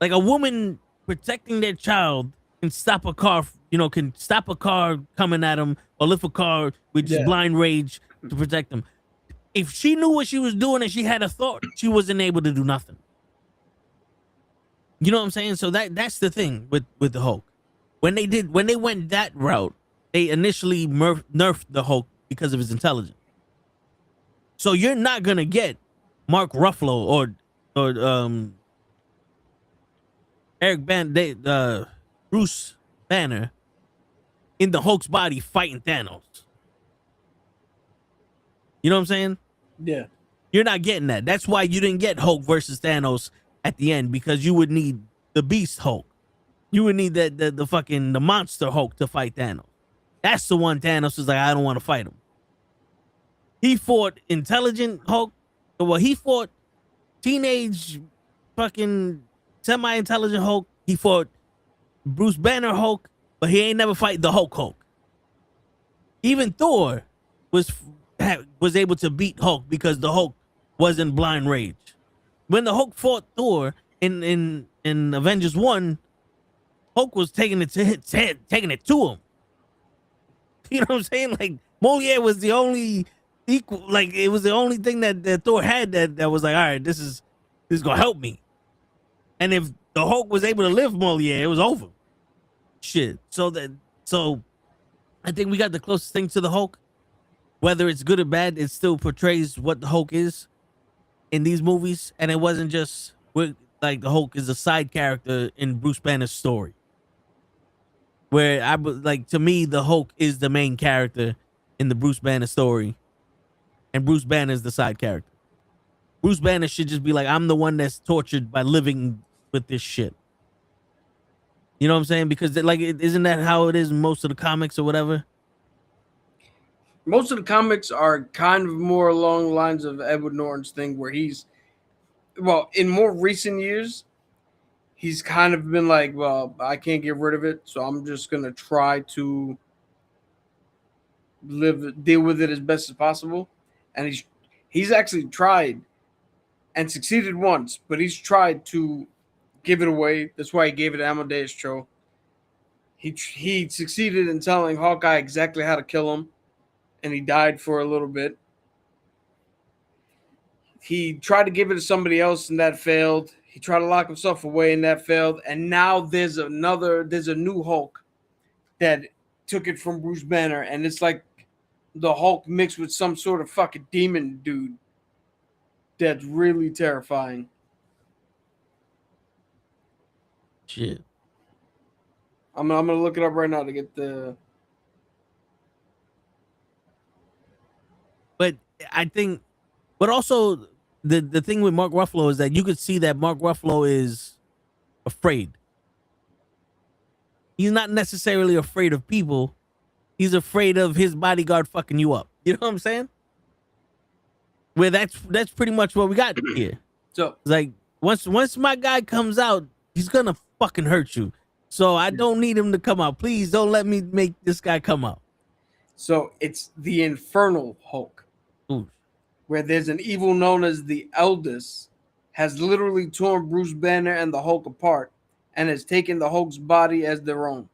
Like a woman protecting their child can stop a car, coming at him, or lift a car with just blind rage to protect them. If she knew what she was doing and she had a thought, she wasn't able to do nothing. You know what I'm saying? So that's the thing with the Hulk. When they went that route, they initially nerfed the Hulk because of his intelligence. So you're not gonna get Mark Ruffalo or Bruce Banner in the Hulk's body fighting Thanos. You know what I'm saying? Yeah. You're not getting that. That's why you didn't get Hulk versus Thanos at the end, because you would need the Beast Hulk. You would need the monster Hulk to fight Thanos. That's the one Thanos was like, I don't want to fight him. He fought intelligent Hulk. Well, he fought teenage fucking semi-intelligent Hulk. He fought Bruce Banner Hulk, but he ain't never fight the Hulk. Even Thor was able to beat Hulk because the Hulk wasn't blind rage. When the Hulk fought Thor in Avengers 1, Hulk was taking it to him. You know what I'm saying? Like Moliere was the only equal, like it was the only thing that Thor had that was like, all right, this is gonna help me. And if the Hulk was able to lift Moliere, it was over. Shit. So I think we got the closest thing to the Hulk. Whether it's good or bad, it still portrays what the Hulk is in these movies, and it wasn't just like the Hulk is a side character in Bruce Banner's story. Where to me, the Hulk is the main character in the Bruce Banner story, and Bruce Banner is the side character. Bruce Banner should just be like, I'm the one that's tortured by living with this shit. You know what I'm saying? Because like, isn't that how it is in most of the comics or whatever? Most of the comics are kind of more along the lines of Edward Norton's thing, where in more recent years, he's kind of been like, well, I can't get rid of it, so I'm just gonna try to deal with it as best as possible. And he's actually tried and succeeded once, but he's tried to give it away. That's why he gave it to Amadeus Cho. He succeeded in telling Hawkeye exactly how to kill him, and he died for a little bit. He tried to give it to somebody else, and that failed. He tried to lock himself away, and that failed. And now there's a new Hulk that took it from Bruce Banner, and it's like the Hulk mixed with some sort of fucking demon dude that's really terrifying. Shit. I'm gonna look it up right now to get the. But I think, but also the thing with Mark Ruffalo is that you could see that Mark Ruffalo is afraid. He's not necessarily afraid of people. He's afraid of his bodyguard fucking you up. You know what I'm saying? Where that's pretty much what we got here. So it's like once my guy comes out, he's gonna fucking hurt you. So I don't need him to come out. Please don't let me make this guy come out. So it's the Infernal Hulk. Ooh. Where there's an evil known as the Eldest, has literally torn Bruce Banner and the Hulk apart and has taken the Hulk's body as their own.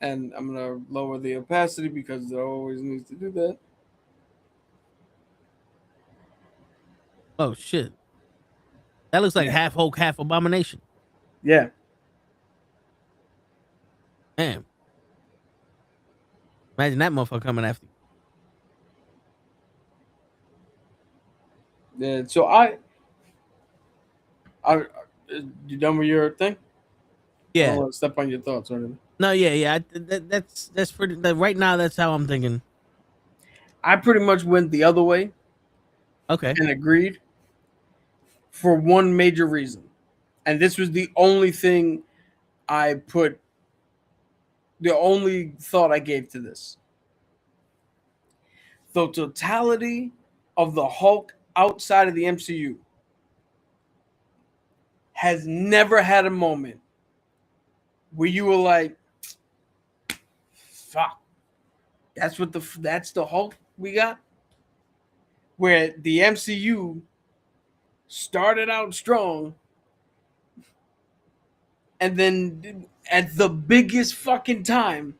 And I'm going to lower the opacity because it always needs to do that. Oh, shit. That looks like half Hulk, half Abomination. Yeah. Man. Imagine that motherfucker coming after you. Yeah, so you done with your thing? Yeah. I don't want to step on your thoughts or anything. No, yeah. That's pretty. Right now, that's how I'm thinking. I pretty much went the other way. Okay. And agreed for one major reason. And this was the only thing the only thought I gave to this. The totality of the Hulk outside of the MCU has never had a moment where you were like, fuck, that's the Hulk we got? Where the MCU started out strong and then at the biggest fucking time,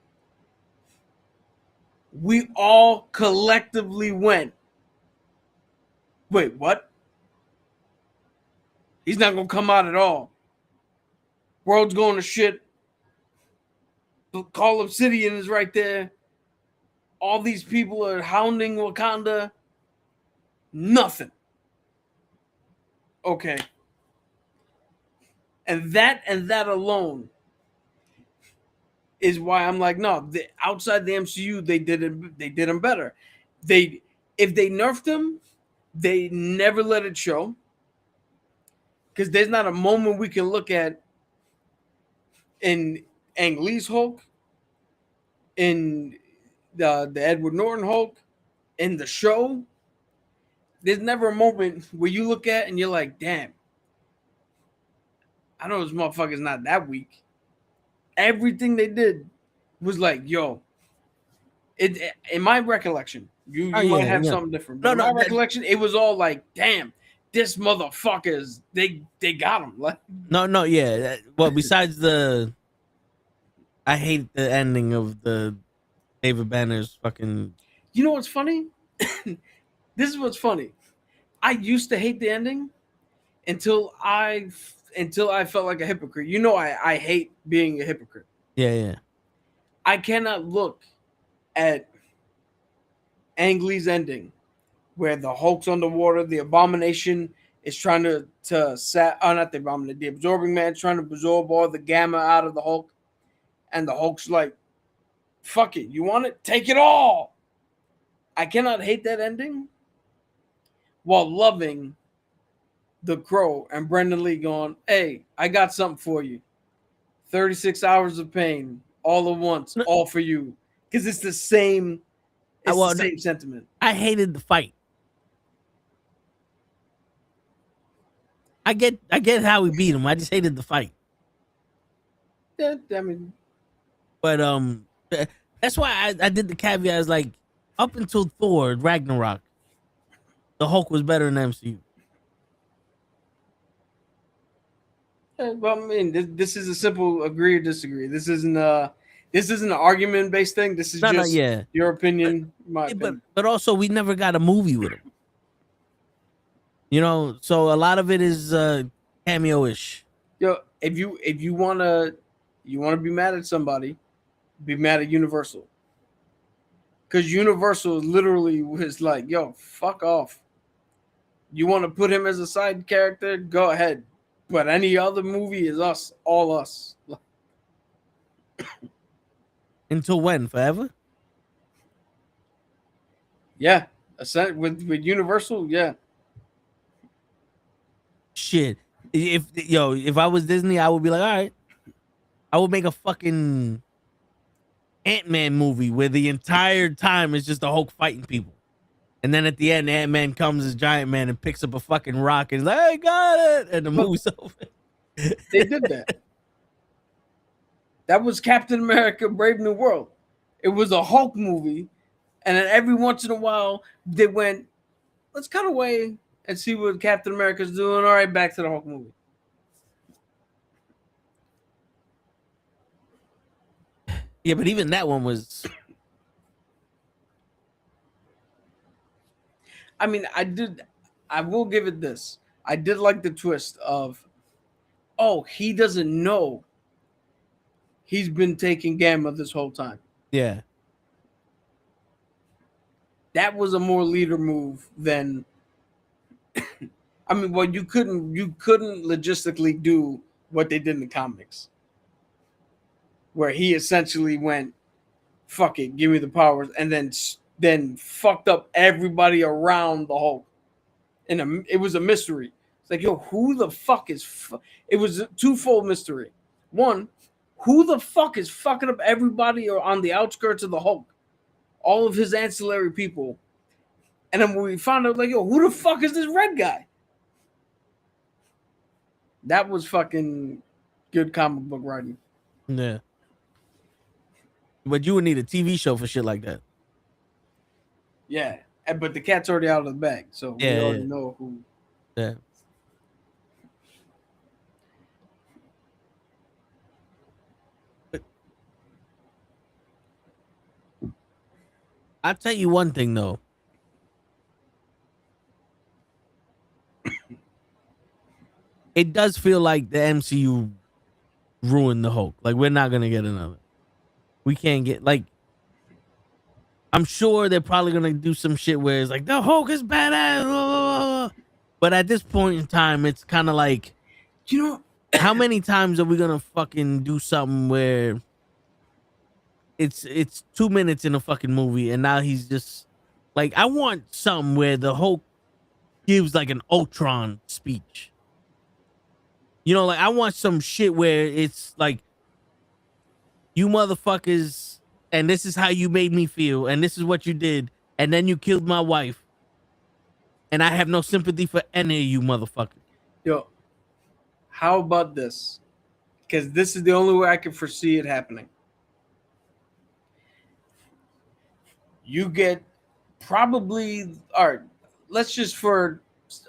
we all collectively went, wait, what? He's not going to come out at all. World's going to shit. Call Obsidian is right there. All these people are hounding Wakanda. Nothing. Okay. And that alone is why I'm like, no, outside the MCU, they did him better. If they nerfed him, they never let it show. Because there's not a moment we can look at in Ang Lee's Hulk, in the Edward Norton Hulk, in the show. There's never a moment where you look at and you're like, damn, I know this motherfucker's not that weak. Everything they did was like, yo, in my recollection, you might have something different. But in my recollection, it was all like, damn, this motherfuckers, they got him. Like, no, yeah. Well, besides I hate the ending of the David Banner's fucking. You know what's funny? This is what's funny. I used to hate the ending until I felt like a hypocrite. You know, I hate being a hypocrite. Yeah. I cannot look at Ang Lee's ending where the Hulk's underwater, the Abomination is trying not the Abomination, the Absorbing Man's trying to absorb all the gamma out of the Hulk, and the Hulk's like, fuck it, you want it? Take it all. I cannot hate that ending while loving the Crow and Brendan Lee going, "Hey, I got something for you. 36 hours of pain, all at once, all for you." Because it's the same. It's the same sentiment. I hated the fight. I get how we beat him. I just hated the fight. Yeah, I mean, but that's why I did the caveat. Is like up until Thor Ragnarok, the Hulk was better than the MCU. Well, I mean, this is a simple agree or disagree. This isn't an argument based thing. This is just your opinion, my opinion. But also we never got a movie with him. You know, so a lot of it is cameo-ish. Yo, if you wanna be mad at somebody, be mad at Universal. Because Universal literally was like, yo, fuck off. You want to put him as a side character? Go ahead. But any other movie is us, all us. Until when? Forever? Yeah. With Universal, yeah. Shit. If I was Disney, I would be like, all right. I would make a fucking Ant-Man movie where the entire time is just the Hulk fighting people. And then at the end, Ant-Man comes as Giant Man and picks up a fucking rock and is like, I got it. And the movie's over. They did that. That was Captain America Brave New World. It was a Hulk movie. And then every once in a while, they went, let's cut away and see what Captain America's doing. All right, back to the Hulk movie. Yeah, but even that one was... I mean, I will give it this. I did like the twist of, oh, he doesn't know he's been taking Gamma this whole time. Yeah. That was a more leader move than... I mean, well, you couldn't logistically do what they did in the comics, where he essentially went, fuck it, give me the powers, and then fucked up everybody around the Hulk. And it was a mystery. It's like, yo, who the fuck is... It was a twofold mystery. One, who the fuck is fucking up everybody on the outskirts of the Hulk? All of his ancillary people. And then when we found out, like, yo, who the fuck is this red guy? That was fucking good comic book writing. Yeah. But you would need a TV show for shit like that. Yeah. But the cat's already out of the bag. So we already know who. Yeah. But I'll tell you one thing, though. It does feel like the MCU ruined the Hulk. Like, we're not going to get another. We can't get, like, I'm sure they're probably going to do some shit where it's like, the Hulk is badass. Blah, blah, blah. But at this point in time, it's kind of like, you know, how many times are we going to fucking do something where it's 2 minutes in a fucking movie and now he's just, like, I want something where the Hulk gives like an Ultron speech. You know, like, I want some shit where it's like, you motherfuckers, and this is how you made me feel, and this is what you did, and then you killed my wife, and I have no sympathy for any of you motherfuckers. Yo, how about this? Because this is the only way I can foresee it happening. You get probably, all right, let's just, for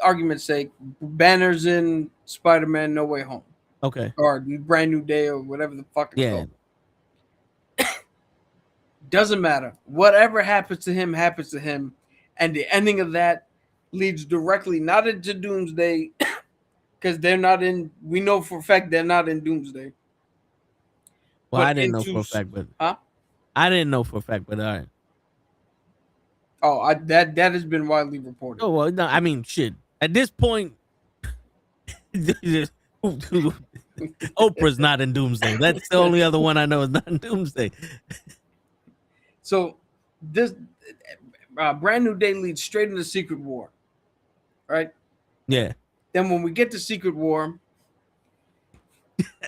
argument's sake, Banner's in Spider-Man No Way Home. Okay. Or Brand New Day or whatever the fuck it's called. Doesn't matter. Whatever happens to him, happens to him. And the ending of that leads directly not into Doomsday, because they're not in, we know for a fact they're not in Doomsday. Well, I didn't know for a fact, but I didn't know for a fact, but all right. Oh, that has been widely reported. Oh, well, no, I mean, shit. At this point, Oprah's not in Doomsday. That's the only other one I know is not in Doomsday. So this Brand New Day leads straight into Secret War. right? Yeah. Then when we get to Secret War,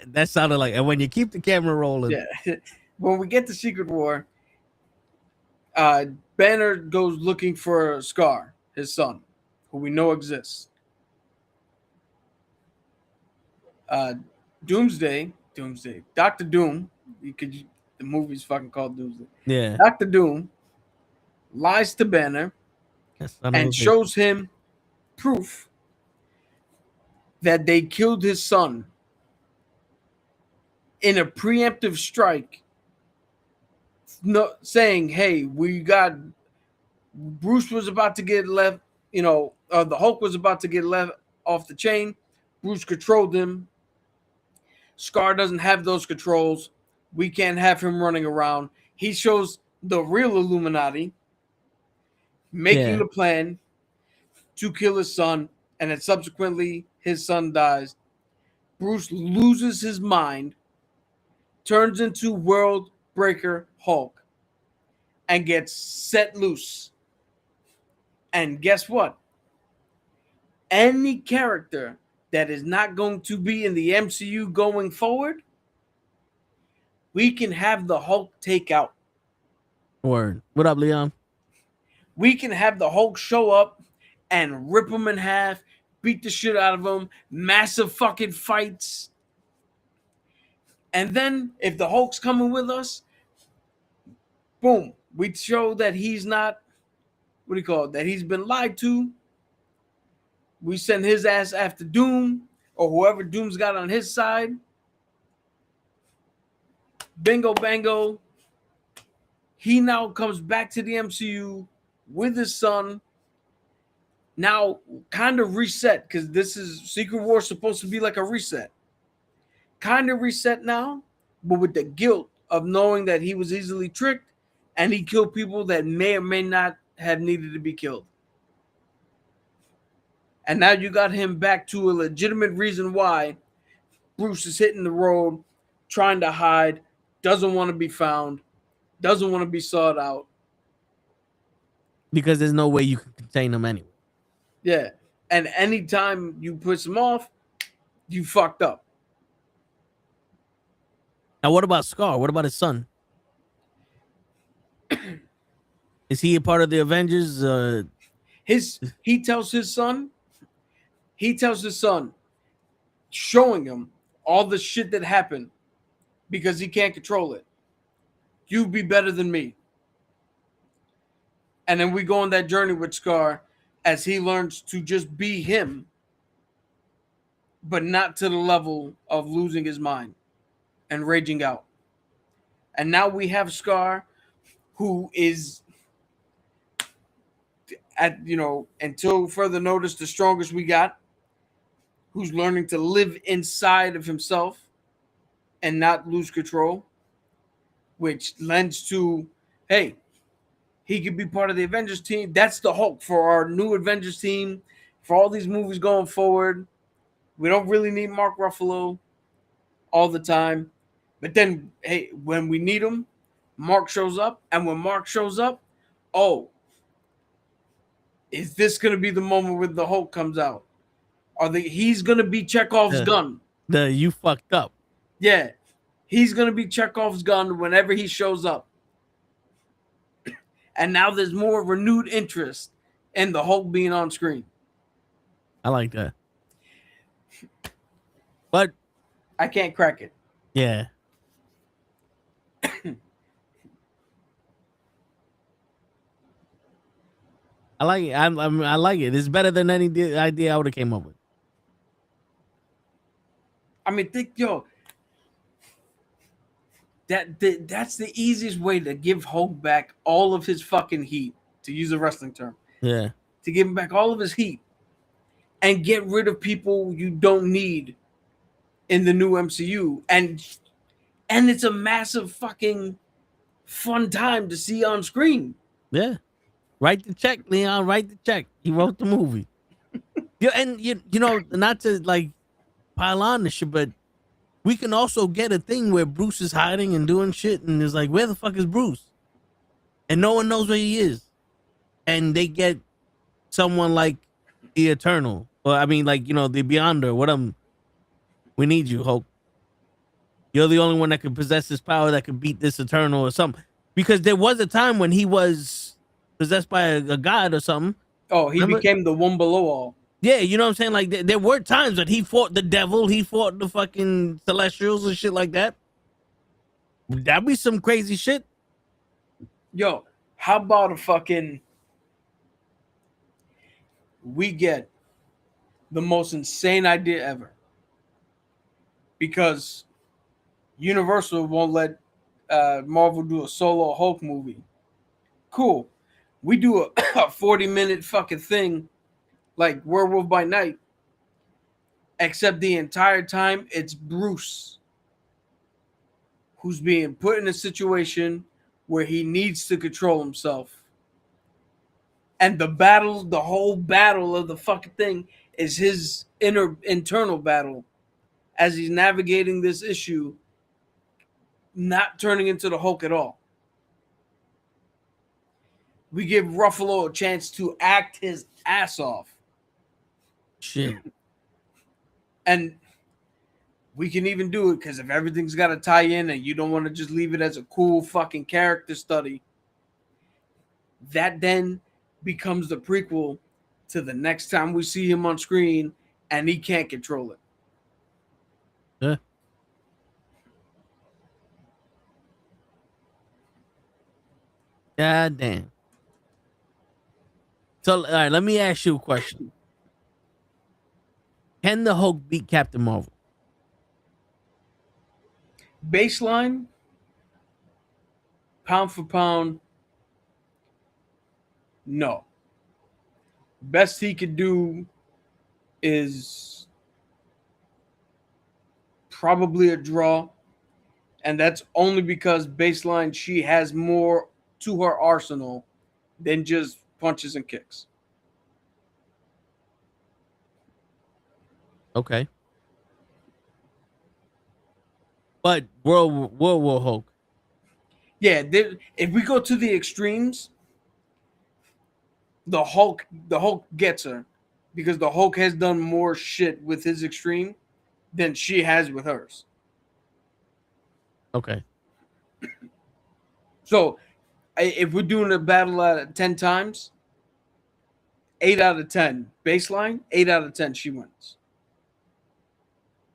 That sounded like, and when you keep the camera rolling. yeah, when we get to Secret War, Banner goes looking for Scar, his son, who we know exists. Doomsday, Doctor Doom. The movie's fucking called Doomsday. Yeah. Doctor Doom lies to Banner and shows him proof that they killed his son in a preemptive strike, saying, hey, Bruce was about to get left, the Hulk was about to get left off the chain. Bruce controlled him. Scar doesn't have those controls. We can't have him running around. He shows the real Illuminati making the plan to kill his son, and then subsequently his son dies. Bruce loses his mind, turns into World Breaker Hulk, and gets set loose. And guess what? Any character that is not going to be in the MCU going forward, we can have the Hulk take out. Word. What up, Leon? We can have the Hulk show up and rip him in half, beat the shit out of him, massive fucking fights. And then if the Hulk's coming with us, boom, we show that he's not, that he's been lied to. We send his ass after Doom or whoever Doom's got on his side. Bingo bango. He now comes back to the MCU with his son. Now kind of reset, because this is Secret War supposed to be like a reset. Kind of reset now, but with the guilt of knowing that he was easily tricked and he killed people that may or may not have needed to be killed. And now you got him back to a legitimate reason why Bruce is hitting the road, trying to hide, doesn't want to be found, doesn't want to be sought out. Because there's no way you can contain him anyway. Yeah. And anytime you piss him off, you fucked up. Now, what about Scar? What about his son? Is he a part of the Avengers? He tells his son, showing him all the shit that happened because he can't control it. You be better than me. And then we go on that journey with Scar as he learns to just be him, but not to the level of losing his mind and raging out. And now we have Scar, who is, until further notice, the strongest we got, who's learning to live inside of himself and not lose control, which lends to, hey, he could be part of the Avengers team. That's the hope for our new Avengers team, for all these movies going forward. We don't really need Mark Ruffalo all the time. But then, hey, when we need him, Mark shows up. And when Mark shows up, is this going to be the moment where the Hulk comes out? He's going to be Chekhov's gun. You fucked up. Yeah. He's going to be Chekhov's gun whenever he shows up. And now there's more renewed interest in the Hulk being on screen. I like that. But I can't crack it. Yeah. I like it. I like it. It's better than any idea I would have came up with. I mean, that's the easiest way to give Hulk back all of his fucking heat, to use a wrestling term. Yeah. To give him back all of his heat and get rid of people you don't need in the new MCU. And it's a massive fucking fun time to see on screen. Yeah. Write the check, Leon. Write the check. He wrote the movie. Yeah, and you know, not to like pile on this shit, but we can also get a thing where Bruce is hiding and doing shit, and it's like, where the fuck is Bruce? And no one knows where he is. And they get someone like the Eternal. Well, I mean, like, the Beyonder. We need you, Hulk. You're the only one that can possess this power that can beat this Eternal or something. Because there was a time when he was possessed by a god or something. Oh, he Remember? became the one below all. Yeah, you know what I'm saying? Like, there were times that he fought the devil, he fought the fucking Celestials and shit like that. That'd be some crazy shit. Yo, how about we get the most insane idea ever. Because Universal won't let Marvel do a solo Hulk movie. Cool. We do a 40-minute fucking thing like Werewolf by Night. Except the entire time it's Bruce who's being put in a situation where he needs to control himself. And the whole battle of the fucking thing is his internal battle as he's navigating this issue, not turning into the Hulk at all. We give Ruffalo a chance to act his ass off. Shit. And we can even do it because if everything's got to tie in and you don't want to just leave it as a cool fucking character study, that then becomes the prequel to the next time we see him on screen and he can't control it. Yeah. God damn. So, all right, let me ask you a question. Can the Hulk beat Captain Marvel? Baseline, pound for pound, no. Best he could do is probably a draw. And that's only because baseline, she has more to her arsenal than just punches and kicks. Okay. But World War Hulk. Yeah, if we go to the extremes, the Hulk gets her because the Hulk has done more shit with his extreme than she has with hers. Okay. So, if we're doing a battle out of 10 times, 8 out of 10 baseline, 8 out of 10 she wins.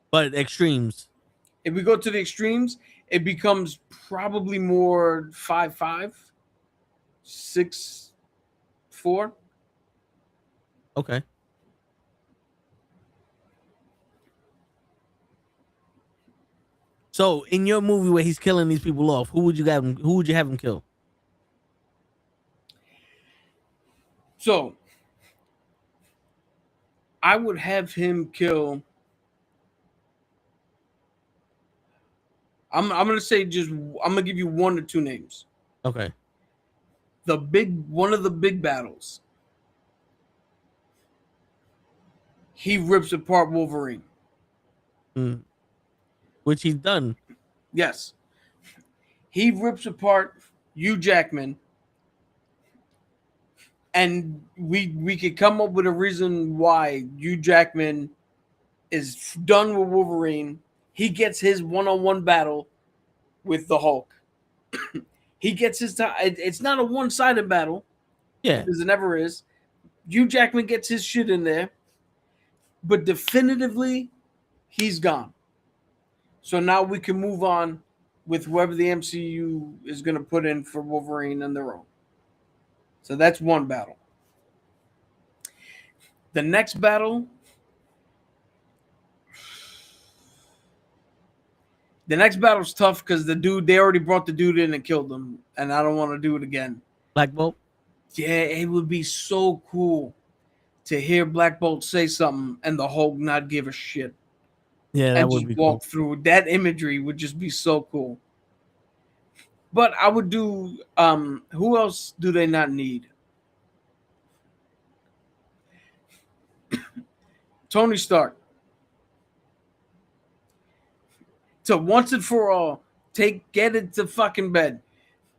But extremes. If we go to the extremes, it becomes probably more 5-5, 6-4. Okay. So, in your movie where he's killing these people off, who would you have him kill? So, I would have him kill. I'm gonna say I'm gonna give you 1 or 2 names. Okay. One of the big battles. He rips apart Wolverine. Which he's done. Yes. He rips apart Hugh Jackman. And we could come up with a reason why Hugh Jackman is done with Wolverine. He gets his one-on-one battle with the Hulk. He gets his time. It's not a one-sided battle. Yeah. Because it never is. Hugh Jackman gets his shit in there. But definitively, he's gone. So now we can move on with whoever the MCU is going to put in for Wolverine on their own. So that's one battle. The next battle. The next battle's tough because they already brought the dude in and killed him. And I don't want to do it again. Black Bolt? Yeah, it would be so cool to hear Black Bolt say something and the Hulk not give a shit. Yeah, that and would just be walk cool. through. That imagery would just be so cool. But I would do who else do they not need? Tony Stark. To once and for all, get it to fucking bed.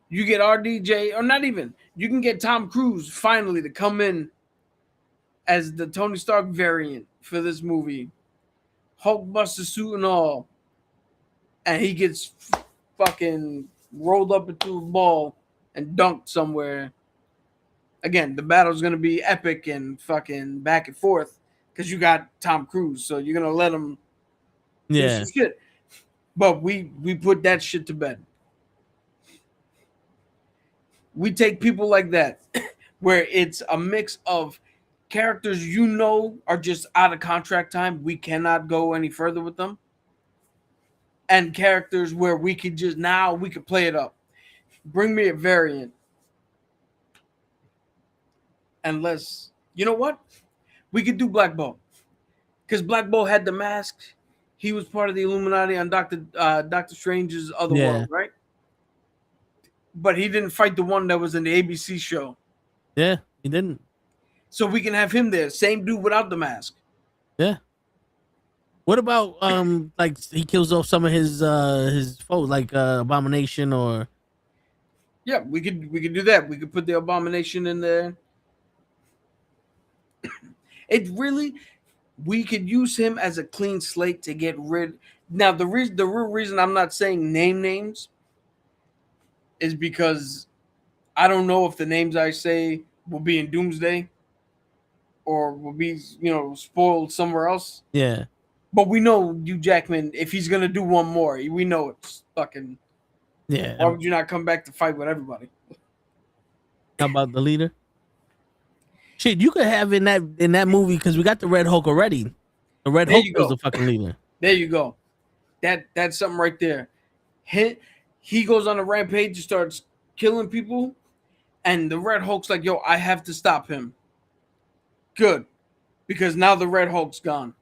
You get RDJ, or not even. You can get Tom Cruise finally to come in as the Tony Stark variant for this movie. Hulkbuster suit and all. And he gets fucking rolled up into a ball and dunked somewhere. Again, the battle's going to be epic and fucking back and forth because you got Tom Cruise. So you're going to let him do some shit. But we put that shit to bed. We take people like that where it's a mix of characters you know are just out of contract time. We cannot go any further with them. And characters where we could just now we could play it up. Bring me a variant. Unless, you know what? We could do Black Bolt. Because Black Bolt had the mask. He was part of the Illuminati on Doctor Strange's Other World, right? But he didn't fight the one that was in the ABC show. Yeah, he didn't. So we can have him there. Same dude without the mask. Yeah. What about like he kills off some of his foes, like Abomination or? Yeah, we could do that. We could put the Abomination in there. It really, we could use him as a clean slate to get rid. Now the real reason I'm not saying names is because I don't know if the names I say will be in Doomsday or will be spoiled somewhere else. Yeah. But we know Hugh Jackman, if he's going to do one more, we know it's fucking... Yeah. Why would you not come back to fight with everybody? How about the leader? Shit, you could have in that movie, because we got the Red Hulk already. The Red Hulk was the fucking leader. There you go. That's something right there. He goes on a rampage and starts killing people, and the Red Hulk's like, yo, I have to stop him. Good. Because now the Red Hulk's gone.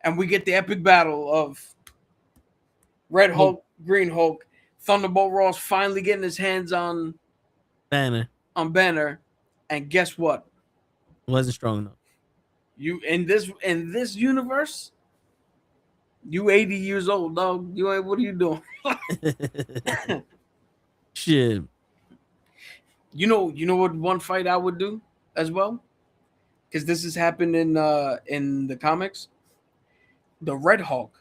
And we get the epic battle of Red Hulk, Green Hulk, Thunderbolt Ross finally getting his hands on Banner. And guess what? Wasn't strong enough. You in this universe, you 80 years old, dog. What are you doing? Shit. You know what one fight I would do as well? Because this has happened in the comics. The Red Hulk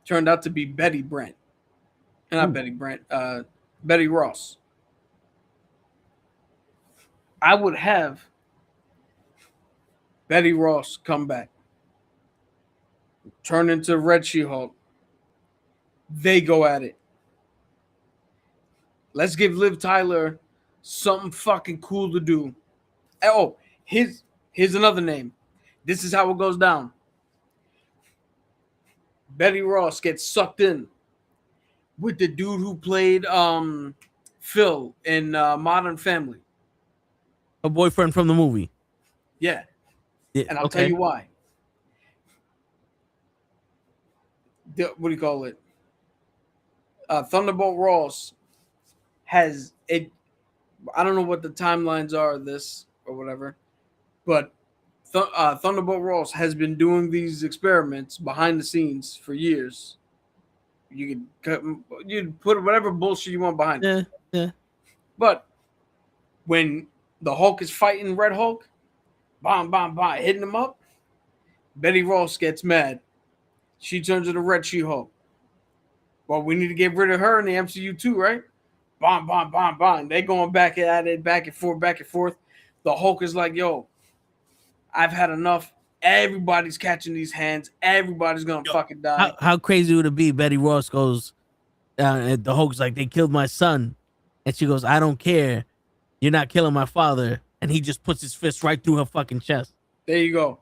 turned out to be Betty Brant. Not Betty Brant, Betty Ross. I would have Betty Ross come back. Turn into Red She-Hulk. They go at it. Let's give Liv Tyler something fucking cool to do. Oh, here's another name. This is how it goes down. Betty Ross gets sucked in with the dude who played Phil in Modern Family. A boyfriend from the movie. Yeah. And I'll tell you why. What do you call it? Thunderbolt Ross has it. I don't know what the timelines are of this or whatever, but Thunderbolt Ross has been doing these experiments behind the scenes for years. You could put whatever bullshit you want behind it. Yeah. But when the Hulk is fighting Red Hulk, hitting him up, Betty Ross gets mad. She turns into Red She-Hulk. Well, we need to get rid of her in the MCU too, right? They going back at it, back and forth. The Hulk is like, yo, I've had enough. Everybody's catching these hands. Everybody's going to fucking die. How crazy would it be? Betty Ross goes, the Hulk's like, they killed my son. And she goes, I don't care. You're not killing my father. And he just puts his fist right through her fucking chest. There you go.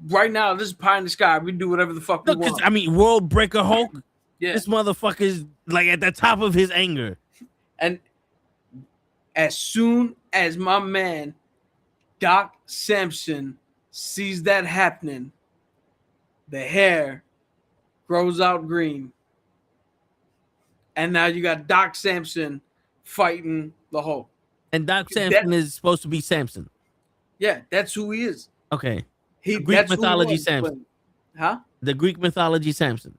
Right now, this is pie in the sky. We do whatever the fuck we want. I mean, World Breaker Hulk. Yeah. This motherfucker's like at the top of his anger. And as soon as my man, Doc Samson, sees that happening, the hair grows out green. And now you got Doc Samson fighting the Hulk. And Doc Samson is supposed to be Samson. Yeah, that's who he is. Okay. Greek mythology Samson. Huh? The Greek mythology Samson.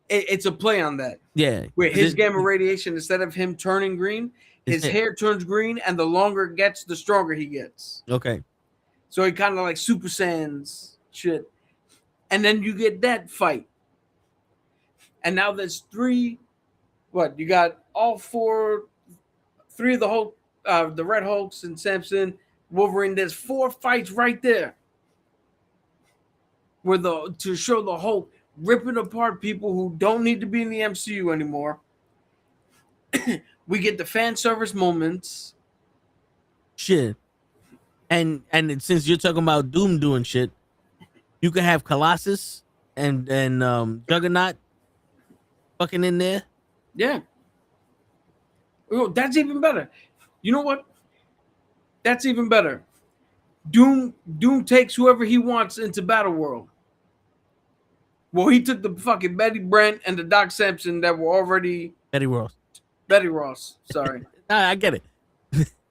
It's a play on that. Yeah. Where his gamma radiation, instead of him turning green, his hair turns green, and the longer it gets, the stronger he gets. Okay. So he kind of like Super Saiyans shit. And then you get that fight. And now there's three. What? You got all three of the Hulk, the Red Hulks and Samson, Wolverine. There's 4 fights right there. To show the Hulk ripping apart people who don't need to be in the MCU anymore. We get the fan service moments. Shit. And since you're talking about Doom doing shit, you could have Colossus and Juggernaut fucking in there. Yeah. Oh, that's even better. You know what? That's even better. Doom takes whoever he wants into Battle World. Well, he took the fucking Betty Brant and the Doc Samson that were already Betty Ross. Sorry. Nah, I get it.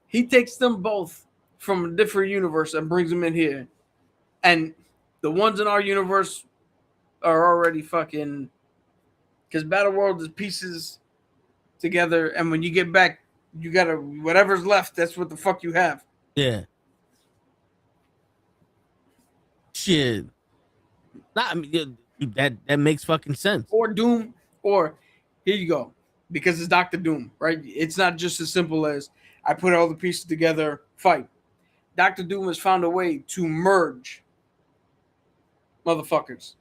He takes them both from a different universe and brings them in here. And the ones in our universe are already fucking... Because Battle World is pieces together, and when you get back, you gotta... Whatever's left, that's what the fuck you have. Yeah. Shit. Nah, I mean, that makes fucking sense. Or Doom, or... Here you go. Because it's Dr. Doom, right? It's not just as simple as I put all the pieces together, fight. Dr. Doom has found a way to merge motherfuckers.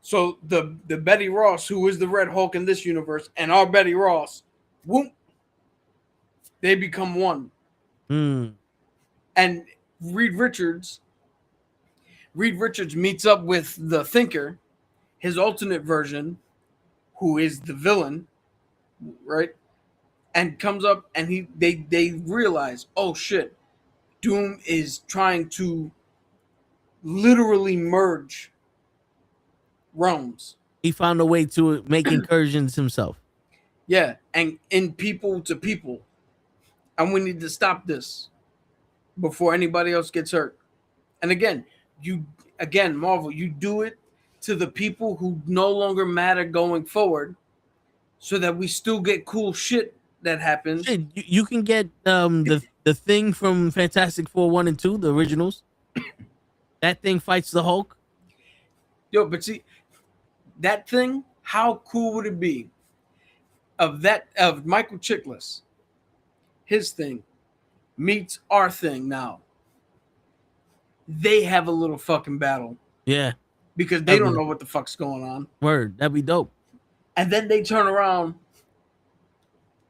So the Betty Ross, who is the Red Hulk in this universe, and our Betty Ross, whoop, they become one. And Reed Richards meets up with the Thinker, his alternate version, who is the villain, right? And comes up, and they realize, oh shit, Doom is trying to literally merge realms. He found a way to make incursions himself. Yeah, and in people to people. And we need to stop this before anybody else gets hurt. And again, Marvel, you do it to the people who no longer matter going forward so that we still get cool shit that happens. Shit, you can get the Thing from Fantastic Four 1 and 2, the originals. That Thing fights the Hulk. Yo, but see, that Thing, how cool would it be of Michael Chiklis, his Thing, meets our Thing now. They have a little fucking battle. Yeah. Because they don't know what the fuck's going on. Word, that'd be dope. And then they turn around.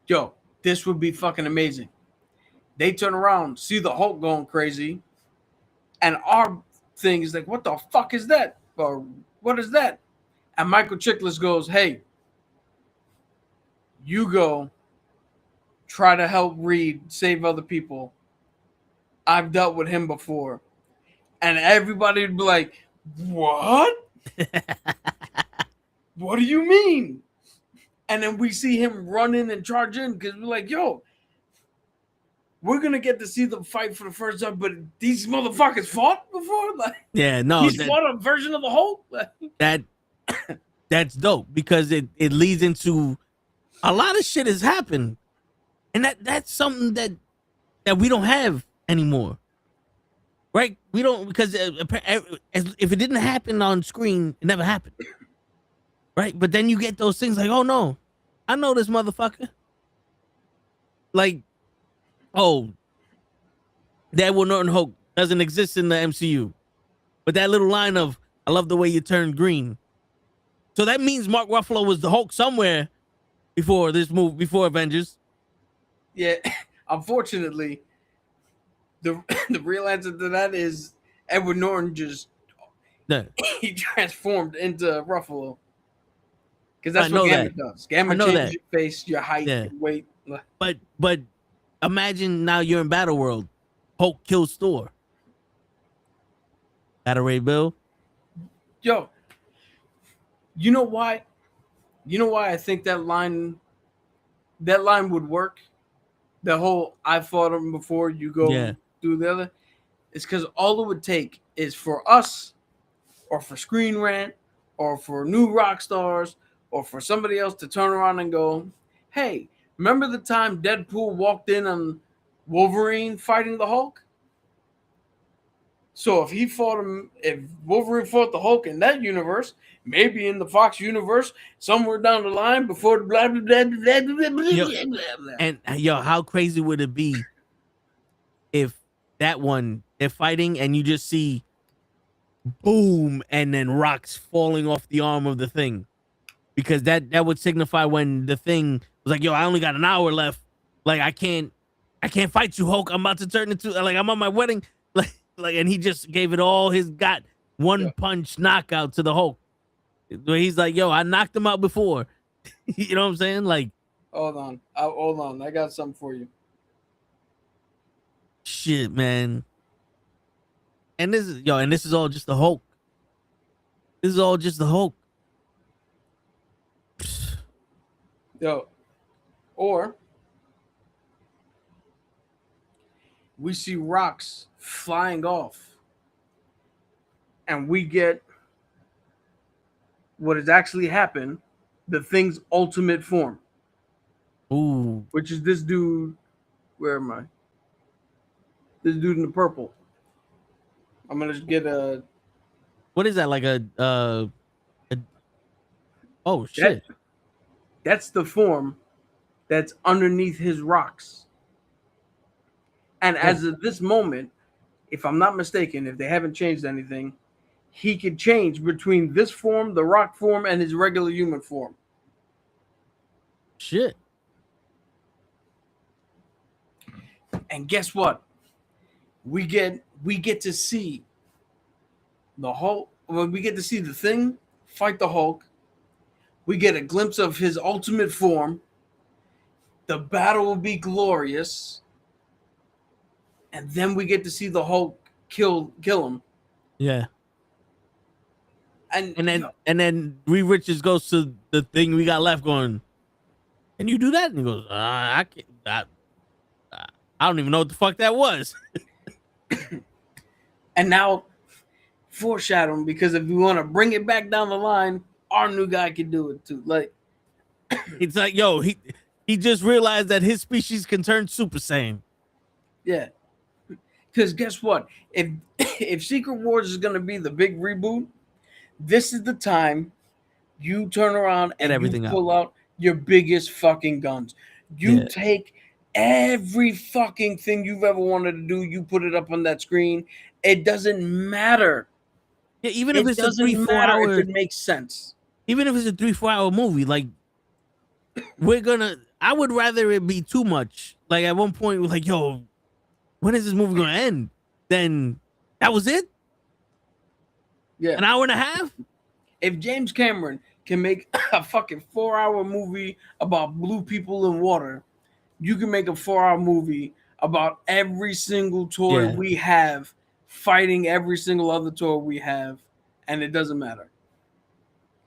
Yo, this would be fucking amazing. They turn around, see the Hulk going crazy, and our Thing is like, what the fuck is that? Or what is that? And Michael Chiklis goes, hey, you go try to help Reed save other people. I've dealt with him before. And everybody would be like, what? What do you mean? And then we see him run in and charge in because we're like, yo, we're going to get to see them fight for the first time, but these motherfuckers fought before? Like, yeah, no. He's fought a version of the Hulk? That's dope because it leads into a lot of shit has happened. And that's something that we don't have anymore. Right? We don't, because if it didn't happen on screen, it never happened. Right? But then you get those things like, oh no, I know this motherfucker. Like, oh, that Edward Norton Hulk doesn't exist in the MCU. But that little line of, I love the way you turned green. So that means Mark Ruffalo was the Hulk somewhere before this movie, before Avengers. Yeah, unfortunately, the real answer to that is Edward Norton just he transformed into Ruffalo. Because that's what Gamma does. Gamma changes your face, your height, your weight. But imagine now you're in Battle World. Hulk kills Thor. Battle Ray Bill. Yo, you know why? You know why I think that line would work? The whole I fought him before you go do the other. It's because all it would take is for us, or for Screen Rant, or for New Rock Stars, or for somebody else to turn around and go, hey, remember the time Deadpool walked in on Wolverine fighting the Hulk? So if Wolverine fought the Hulk in that universe, maybe in the Fox universe, somewhere down the line before the blah blah blah blah blah blah blah blah. And yo, how crazy would it be if that one they're fighting and you just see boom and then rocks falling off the arm of the Thing, because that would signify when the Thing was like, yo, I only got an hour left, like I can't fight you, Hulk, I'm about to turn into, like, I'm on my wedding, like and he just gave it all his got, one punch knockout to the Hulk, where he's like, yo, I knocked him out before. You know what I'm saying? Like, hold on, I got something for you. shit, man. And this is all just the Hulk. This is all just the Hulk. Yo, or we see rocks flying off, and we get what has actually happened, the Thing's ultimate form. Ooh. Which is this dude. Where am I? This dude in the purple. I'm gonna get a. What is that? Like a oh shit. That's the form that's underneath his rocks. And as of this moment, if I'm not mistaken, if they haven't changed anything, he could change between this form, the rock form, and his regular human form. Shit. And guess what? We get to see the Hulk. Well, we get to see the Thing fight the Hulk. We get a glimpse of his ultimate form. The battle will be glorious. And then we get to see the Hulk kill him. Yeah. And then Reed Richards goes to the Thing we got left, going, can you do that? And he goes, I can't. I don't even know what the fuck that was. And now, foreshadowing, because if we want to bring it back down the line, our new guy can do it too. Like, it's like, yo, he just realized that his species can turn Super Saiyan. Yeah. Because guess what? If Secret Wars is going to be the big reboot, this is the time you turn around and everything you pull out your biggest fucking guns. You take every fucking thing you've ever wanted to do, you put it up on that screen. It doesn't matter. Yeah, even if it's a 3-4 hour, if it makes sense. Even if it's a 3-4 hour movie, like, I would rather it be too much. Like, at one point, we're like, yo, when is this movie gonna end? Then that was it? Yeah. An hour and a half? If James Cameron can make a fucking 4-hour movie about blue people in water, you can make a 4-hour movie about every single toy we have fighting every single other toy we have, and it doesn't matter.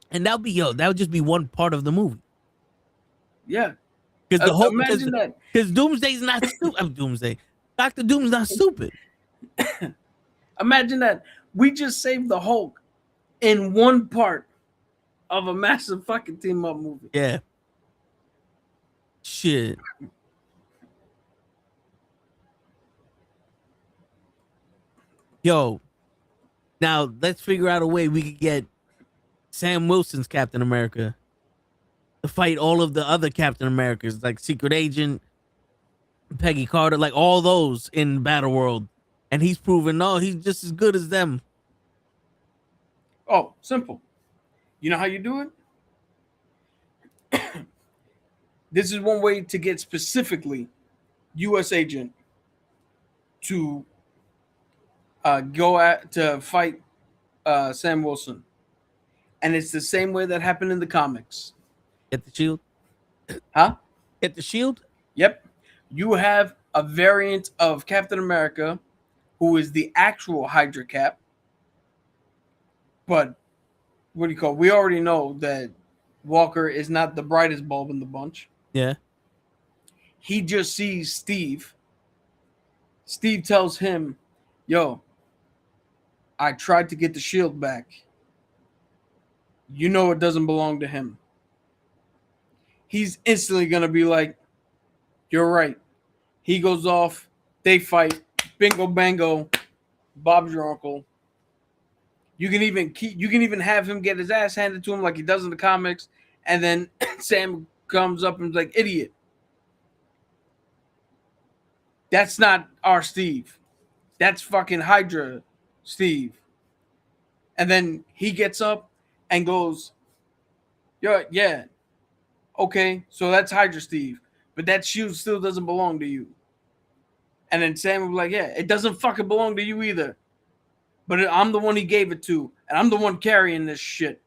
And that would just be one part of the movie. Yeah. Because the whole imagine that. Because Doomsday's not stupid. Doomsday. Dr. Doom's not stupid. Imagine that. We just saved the Hulk in one part of a massive fucking team up movie. Yeah. Shit. Yo, now let's figure out a way we could get Sam Wilson's Captain America to fight all of the other Captain Americas, like Secret Agent, Peggy Carter, like all those in Battle World. And he's proven, no, he's just as good as them. Oh, simple. You know how you do it? This is one way to get specifically U.S. Agent to to fight Sam Wilson. And it's the same way that happened in the comics. Get the shield? Huh? Get the shield? Yep. You have a variant of Captain America who is the actual Hydra Cap. But what do you call it? We already know that Walker is not the brightest bulb in the bunch. Yeah. He just sees Steve. Steve tells him, yo, I tried to get the shield back. You know it doesn't belong to him. He's instantly going to be like, you're right. He goes off. They fight. Bingo, bango. Bob's your uncle. You can even have him get his ass handed to him like he does in the comics, and then Sam comes up and is like, idiot. That's not our Steve. That's fucking Hydra Steve. And then he gets up and goes, yeah, okay, so that's Hydra Steve. But that shield still doesn't belong to you. And then Sam will be like, yeah, it doesn't fucking belong to you either. But I'm the one he gave it to, and I'm the one carrying this shit.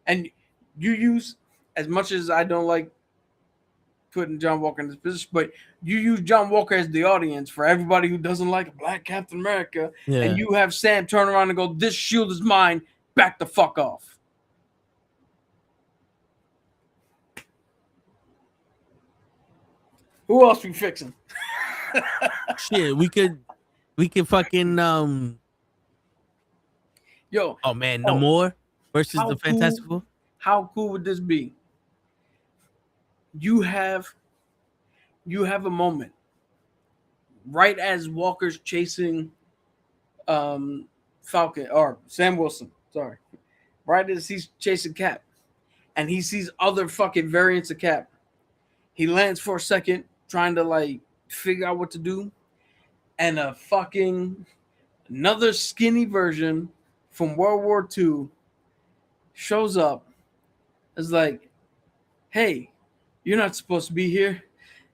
And you use, as much as I don't like putting John Walker in this position, but you use John Walker as the audience for everybody who doesn't like a black Captain America, and you have Sam turn around and go, this shield is mine, back the fuck off. Who else we fixing? Shit, we could fucking Yo. Oh man, Namor versus the Fantastic Four. How cool would this be? You have a moment right as Walker's chasing Falcon or Sam Wilson, sorry. Right as he's chasing Cap and he sees other fucking variants of Cap. He lands for a second trying to like figure out what to do, and a fucking another skinny version from World War II shows up. It's like, hey, you're not supposed to be here.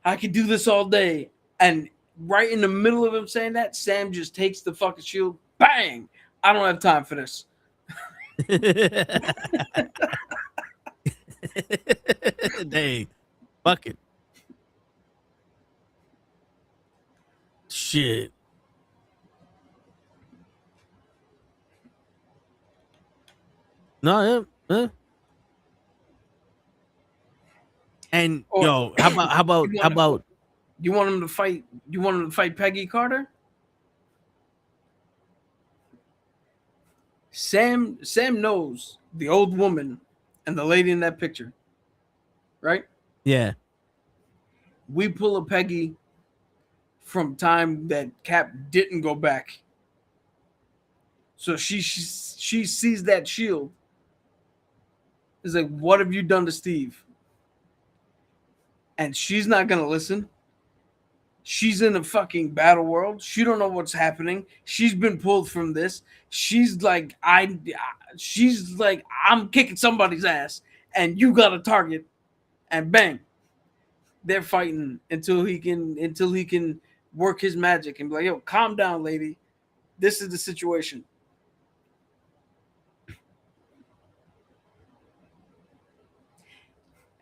I could do this all day. And right in the middle of him saying that, Sam just takes the fucking shield. Bang! I don't have time for this. Dang. Fuck it. Shit. No, yeah. And yo, how about you want him to fight? You want him to fight Peggy Carter? Sam knows the old woman and the lady in that picture, right? Yeah. We pull a Peggy from time that Cap didn't go back. So she sees that shield. It's like, what have you done to Steve? And she's not gonna listen. She's in a fucking battle world. She don't know what's happening. She's been pulled from this. She's like, I'm kicking somebody's ass, and you got a target, and bang, they're fighting until he can work his magic and be like, yo, calm down, lady. This is the situation.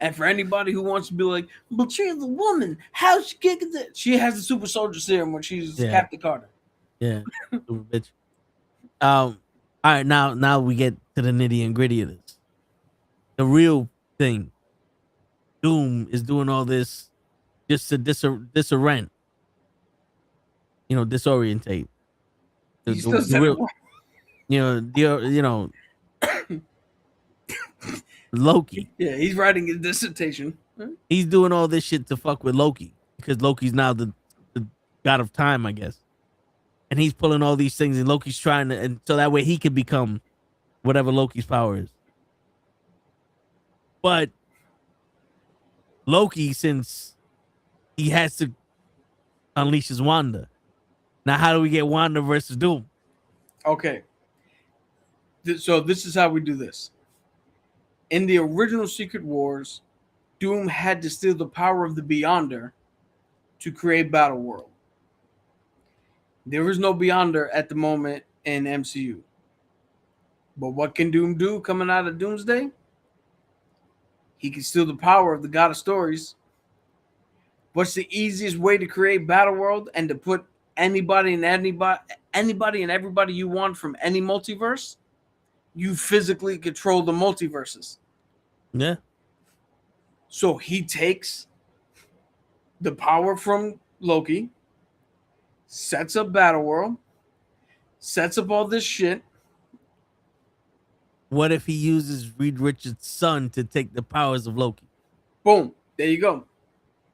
And for anybody who wants to be like, but she's a woman, how's she kicking it? She has the super soldier serum when she's Captain Carter. Yeah, super bitch. All right, now we get to the nitty and gritty of this. The real thing. Doom is doing all this just to disorientate. The real, Loki. Yeah, he's writing his dissertation. He's doing all this shit to fuck with Loki because Loki's now the god of time, I guess. And he's pulling all these things, and Loki's trying to, and so that way he can become whatever Loki's power is. But Loki, since he has to unleash his Wanda, now how do we get Wanda versus Doom? Okay. So this is how we do this. In the original Secret Wars, Doom had to steal the power of the Beyonder to create Battle World. There is no Beyonder at the moment in MCU. But what can Doom do coming out of Doomsday? He can steal the power of the God of Stories. What's the easiest way to create Battle World and to put anybody and everybody you want from any multiverse? You physically control the multiverses. Yeah. So he takes the power from Loki, sets up Battle World, sets up all this shit. What if he uses Reed Richards' son to take the powers of Loki? Boom. There you go.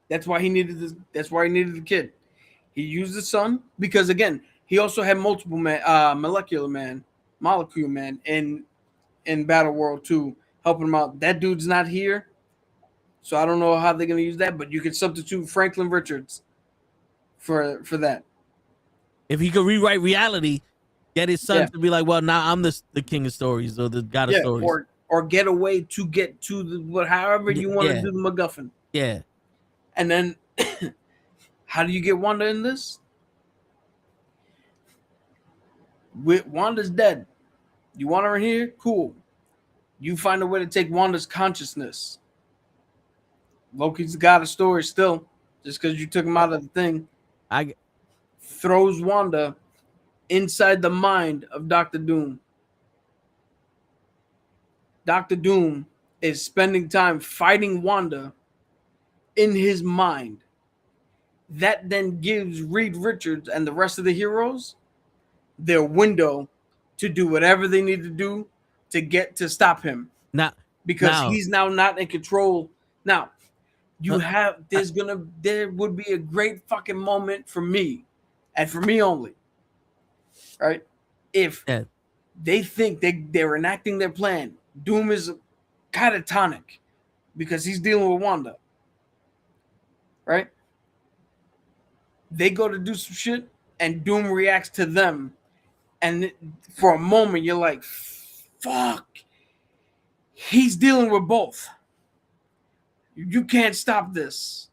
That's why he needed this. That's why he needed the kid. He used the son because, again, He also had multiple molecule man in Battle World 2 helping him out. That dude's not here, so I don't know how they're gonna use that. But you can substitute Franklin Richards for that. If he could rewrite reality, get his son to be like, well, now I'm the king of stories or the god of stories. Or get a way to get to the however you want to do the MacGuffin. Yeah. And then how do you get Wanda in this? Wanda's dead. You want her in here? Cool. You find a way to take Wanda's consciousness. Loki's got a story still. Just because you took him out of the thing. Throws Wanda inside the mind of Dr. Doom. Dr. Doom is spending time fighting Wanda in his mind. That then gives Reed Richards and the rest of the heroes their window to do whatever they need to do to get to stop him. Because he's now not in control. Now, there would be a great fucking moment for me, and for me only. Right? If they think they're enacting their plan. Doom is catatonic because he's dealing with Wanda. Right? They go to do some shit and Doom reacts to them. And for a moment, you're like, fuck. He's dealing with both. You can't stop this.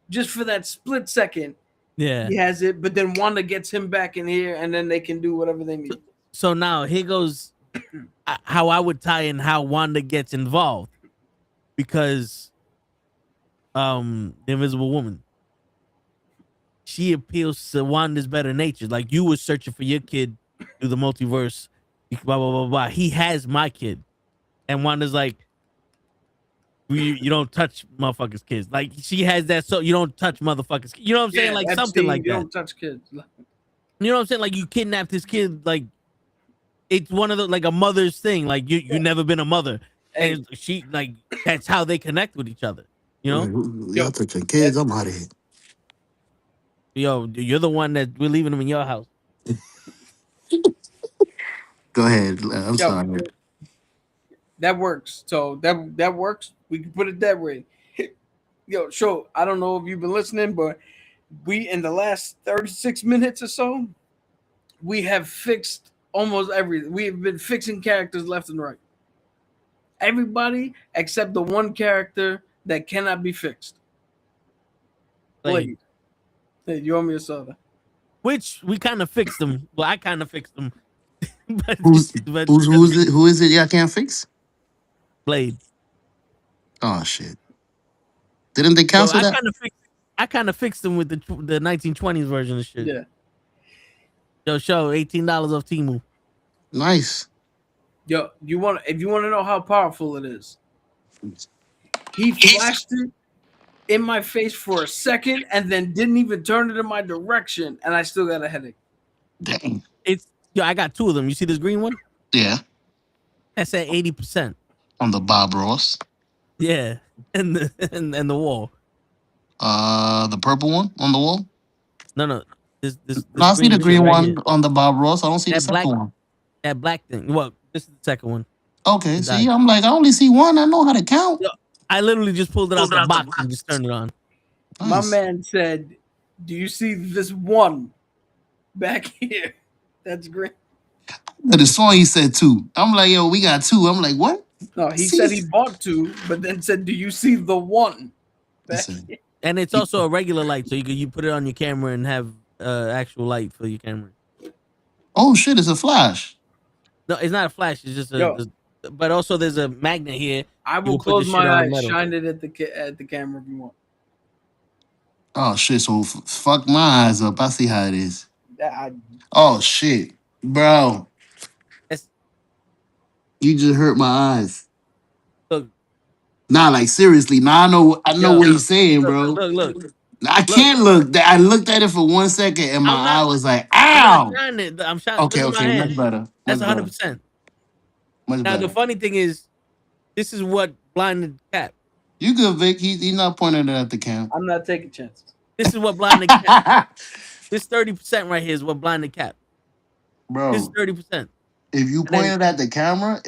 Just for that split second. Yeah. He has it, but then Wanda gets him back in here and then they can do whatever they need. So now here goes how I would tie in how Wanda gets involved, because the Invisible Woman, she appeals to Wanda's better nature. Like, you were searching for your kid through the multiverse, blah blah blah blah. He has my kid, and Wanda's like, you don't touch motherfuckers' kids. Like, she has that, so you don't touch motherfuckers. You know what I'm saying? Like Epstein, something like that. You don't touch kids. You know what I'm saying? Like, you kidnapped his kid. Like, it's one of the, like, a mother's thing. Like, you never been a mother, and she, like, that's how they connect with each other. You know? Y'all touching kids? I'm out of here. Yo, you're the one that we're leaving them in your house. Go ahead. I'm sorry. That works. So that works. We can put it that way. Yo, sure. I don't know if you've been listening, but we, in the last 36 minutes or so, we have fixed almost everything. We have been fixing characters left and right. Everybody except the one character that cannot be fixed. Blade. Hey, you owe me a soda. Which we kind of fixed them. Well, I kind of fixed them. Who is it? Y'all can't fix? Blade. Oh shit! Didn't they cancel that? I kind of fixed them with the 1920s version of shit. Yeah. Yo, show $18 off Temu. Nice. Yo, if you want to know how powerful it is, he flashed it in my face for a second and then didn't even turn it in my direction, and I still got a headache. Dang. I got two of them. You see this green one? Yeah. That's at 80%. On the Bob Ross. Yeah, and the wall. The purple one on the wall. No. This I see the green one here on the Bob Ross. I don't see the second one. That black thing. Well, this is the second one. Okay, see, I'm like, I only see one. I know how to count. Yo, I literally just pulled it out the box and just turned it on. Nice. My man said, "Do you see this one back here? That's great." The song he said two. I'm like, yo, we got two. I'm like, what? No, he said he bought two, but then said, "Do you see the one back here?" And it's also a regular light, so you put it on your camera and have actual light for your camera. Oh shit! It's a flash. No, it's not a flash. It's just but also there's a magnet here. I will close my eyes, shine it at the camera if you want. Oh shit! So fuck my eyes up. I see how it is. Oh shit, bro! You just hurt my eyes. Look. Nah, like seriously. Nah, I know what he's saying, bro. Look. I can't look. I looked at it for 1 second and my eye was like, ow! I'm shining. Okay, much better. That's 100%. Now the funny thing is, this is what blinded Cap. You good, Vic? He's not pointing it at the cam. I'm not taking chances. This is what blinded Cap. This 30% right here is what blinded Cap. This is Bro, 30%. if you And then- pointed at the camera,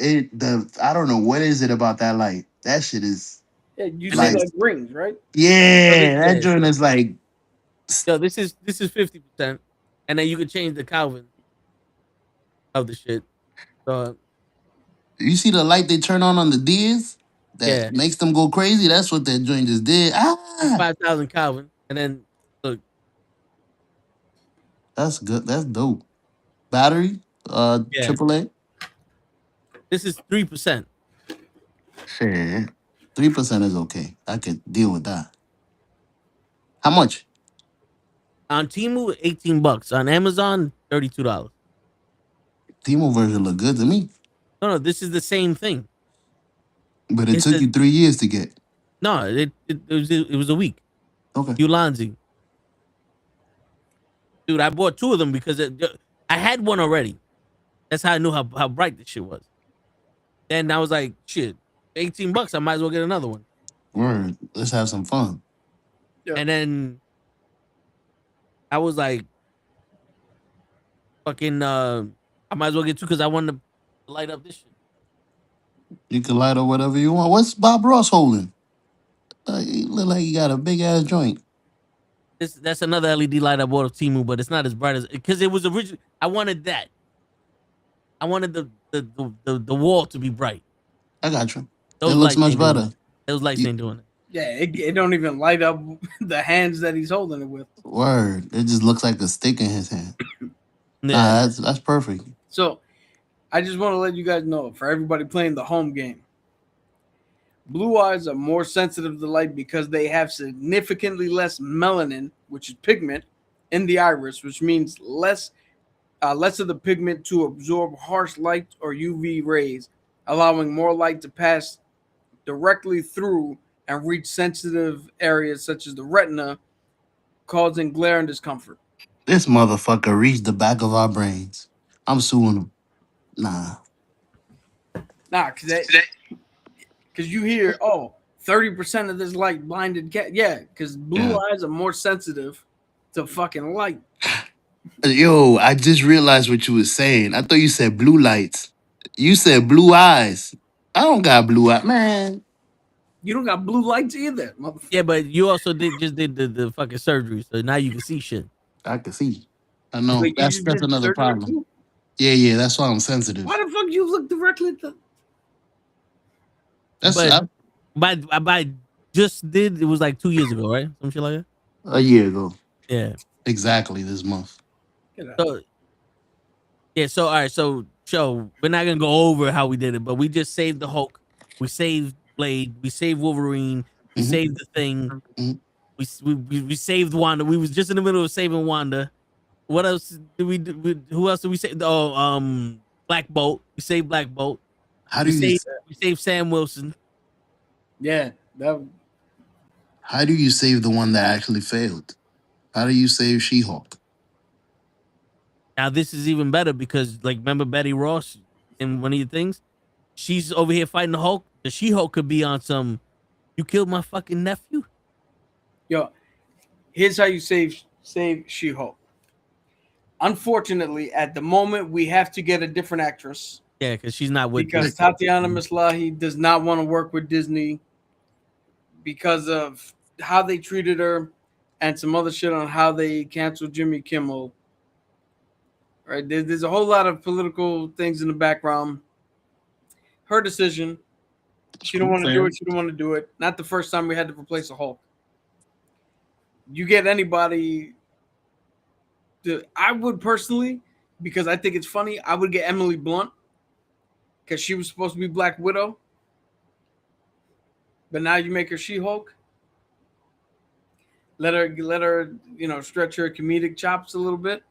I don't know what is it about that light. That shit is Yeah, you Like- see like rings, right? yeah. That Yeah. joint is like Yo, this is 50%, and then you can change the Calvin of the shit. So you see the light they turn on the Dias that Yeah. makes them go crazy. That's what that joint just did. 5,000 Calvin, and then look, That's good. That's dope. Battery, Yeah. AAA. this is 3%. Shit, 3% is okay. I could deal with that. How much? On Temu, $18. On Amazon, $32. Timo version look good to me, No, this is the same thing. but it It's took a- you 3 years to get. No, it was a week. Okay. Ulanzi. Dude, I bought 2 of them because I had one already. That's how I knew how bright this shit was. Then I was like, shit, $18. I might as well get another one. Word. Let's have some fun. Yeah. And then I was like, fucking, I might as well get 2 because I wanted to light up this shit. You can light up whatever you want. What's Bob Ross holding? He look like he got a big ass joint. That's another LED light I bought of Timu, but it's not as bright as because it was original. I wanted that. I wanted the wall to be bright. I got you. Those It looks lights much ain't doing better. it. Those lights ain't doing it. Yeah, it don't even light up the hands that he's holding it with. Word. It just looks like a stick in his hand. Yeah. That's perfect. So, I just want to let you guys know, for everybody playing the home game, blue eyes are more sensitive to light because they have significantly less melanin, which is pigment, in the iris, which means less of the pigment to absorb harsh light or UV rays, allowing more light to pass directly through and reach sensitive areas such as the retina, causing glare and discomfort. This motherfucker reached the back of our brains. I'm suing him. Nah. Nah, because you hear, 30% of this light blinded cat. Yeah, because blue eyes are more sensitive to fucking light. Yo, I just realized what you was saying. I thought you said blue lights. You said blue eyes. I don't got blue eyes. Man. You don't got blue lights either, motherfucker. Yeah, but you also did the fucking surgery, so now you can see shit. I can see. I know. Wait, you That's just did another surgery problem. too? Yeah. That's why I'm sensitive. Why the fuck you look directly at the... That's But by just did it was like 2 years ago, right? Some shit like that. a year ago. Yeah. Exactly this month. So yeah. So all right. So we're not gonna go over how we did it, but we just saved the Hulk. We saved Blade. We saved Wolverine. We Mhm. saved the Thing. Mhm. We saved Wanda. We was just in the middle of saving Wanda. What else did we do? Who else did we save? Black Bolt. We saved Black Bolt. How do We you saved Sam Wilson. Yeah, how do you save the one that actually failed? How do you save She-Hulk? Now this is even better because, like, remember Betty Ross in one of your things? She's over here fighting the Hulk. The She-Hulk could be on some. You killed my fucking nephew. Yo, here's how you save She-Hulk. Unfortunately, at the moment, we have to get a different actress Yeah, because she's not with. because Tatiana Maslahi does not want to work with Disney because of how they treated her and some other shit on how they canceled Jimmy Kimmel. Right? There's a whole lot of political things in the background. Her decision. She don't want to do it. She don't want to do it. Not the first time we had to replace a Hulk. You get anybody. I would personally, because I think it's funny, I would get Emily Blunt because she was supposed to be Black Widow. But now you make her She-Hulk. Let her, stretch her comedic chops a little bit.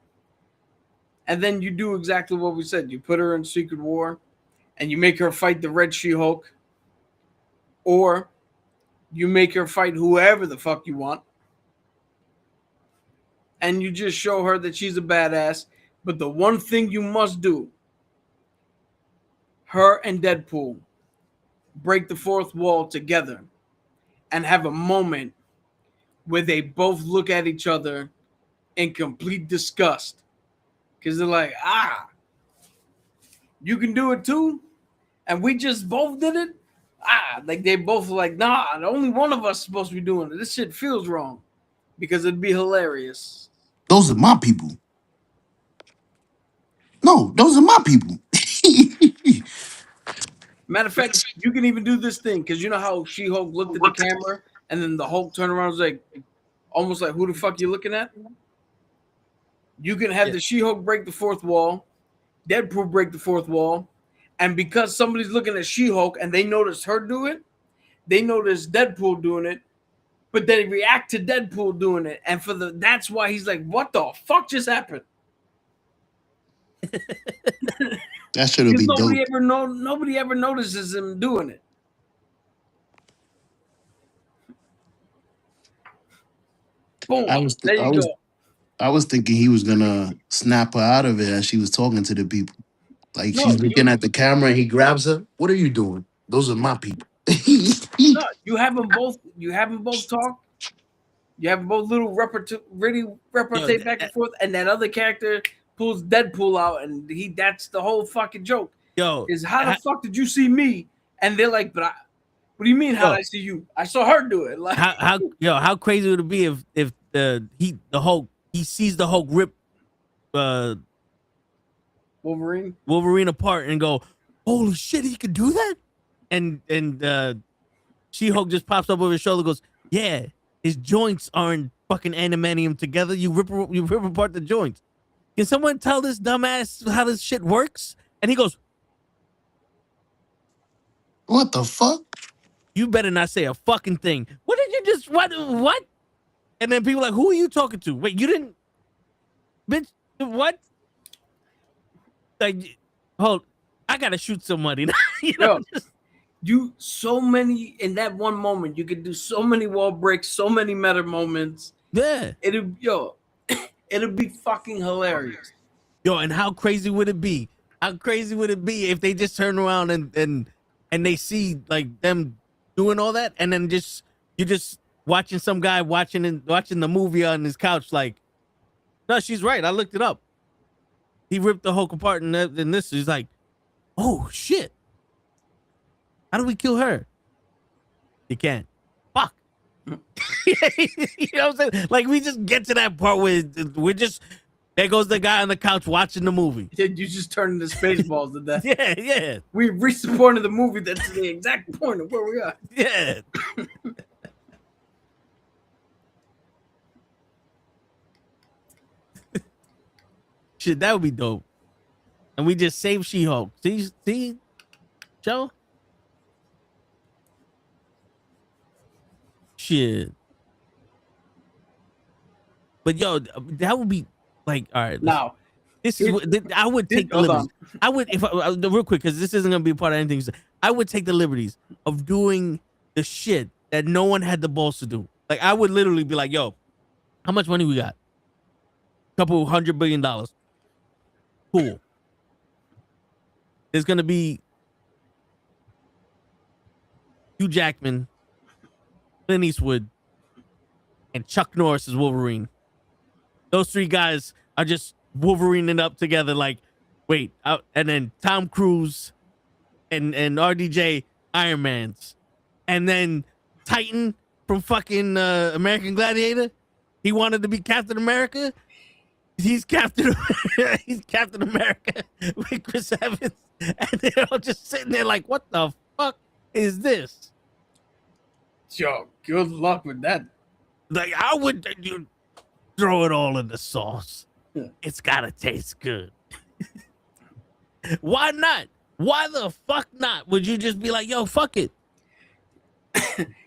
And then you do exactly what we said. You put her in Secret War and you make her fight the Red She-Hulk. Or you make her fight whoever the fuck you want. And you just show her that she's a badass. But the one thing you must do, her and Deadpool break the fourth wall together and have a moment where they both look at each other in complete disgust. Because they're like, you can do it too? And we just both did it? Like they both were like, nah, only one of us is supposed to be doing it. This shit feels wrong. Because it'd be hilarious. Those are my people. No, those are my people. Matter of fact, you can even do this thing. Because you know how She-Hulk looked at the camera and then the Hulk turned around and was like, almost like, who the fuck you looking at? You can have the She-Hulk break the fourth wall, Deadpool break the fourth wall, and because somebody's looking at She-Hulk and they notice her do it, they notice Deadpool doing it, but they react to Deadpool doing it, and that's why he's like, "What the fuck just happened?" That should be dope. Nobody ever notices him doing it. Boom. There you go. I was thinking he was gonna snap her out of it as she was talking to the people. Like she's looking at the camera and he grabs her. What are you doing? Those are my people. No, you have them both. You have them both talk. You have them both little repartee back and forth, and that other character pulls Deadpool out, and that's the whole fucking joke. Is how the fuck did you see me? And they're like, what do you mean? How did I see you? I saw her do it. Like how crazy would it be if the Hulk sees the Hulk rip Wolverine apart and go, holy shit, he could do that? And She-Hulk just pops up over his shoulder and goes, yeah, his joints aren't fucking animanium together. You rip apart the joints. Can someone tell this dumbass how this shit works? And he goes, what the fuck? You better not say a fucking thing. What did you just, what? And then people are like, who are you talking to? Wait, you didn't, bitch, what? Like, hold, I gotta shoot somebody. So many in that one moment. You could do so many wall breaks, so many meta moments. Yeah, it'll be fucking hilarious. And how crazy would it be? How crazy would it be if they just turn around and they see like them doing all that, and then you're just watching some guy watching the movie on his couch, like, no, she's right. I looked it up. He ripped the Hulk apart, and this is like, oh shit. How do we kill her? You can't. Fuck. You know what I'm saying? Like, we just get to that part where we're just, there goes the guy on the couch watching the movie. You just turn into Spaceballs to death. Yeah. We reached the point of the movie that's the exact point of where we are. Yeah. Shit, that would be dope. And we just save She-Hulk. See, Joe? Shit. But that would be like, all right. Now, this is what I would take the liberties. I would, if real quick, because this isn't gonna be a part of anything. I would take the liberties of doing the shit that no one had the balls to do. Like, I would literally be like, yo, how much money we got? Couple $100 billion. Cool. There's gonna be Hugh Jackman, Clint Eastwood, and Chuck Norris as Wolverine. Those three guys are just Wolverineing up together. Like, wait, and then Tom Cruise and RDJ Iron Man's, and then Titan from fucking American Gladiator. He wanted to be Captain America. He's Captain America with Chris Evans, and they're all just sitting there like, what the fuck is this? Yo, good luck with that. Like, I would you throw it all in the sauce. Yeah. It's gotta taste good. Why not? Why the fuck not? Would you just be like, yo, fuck it?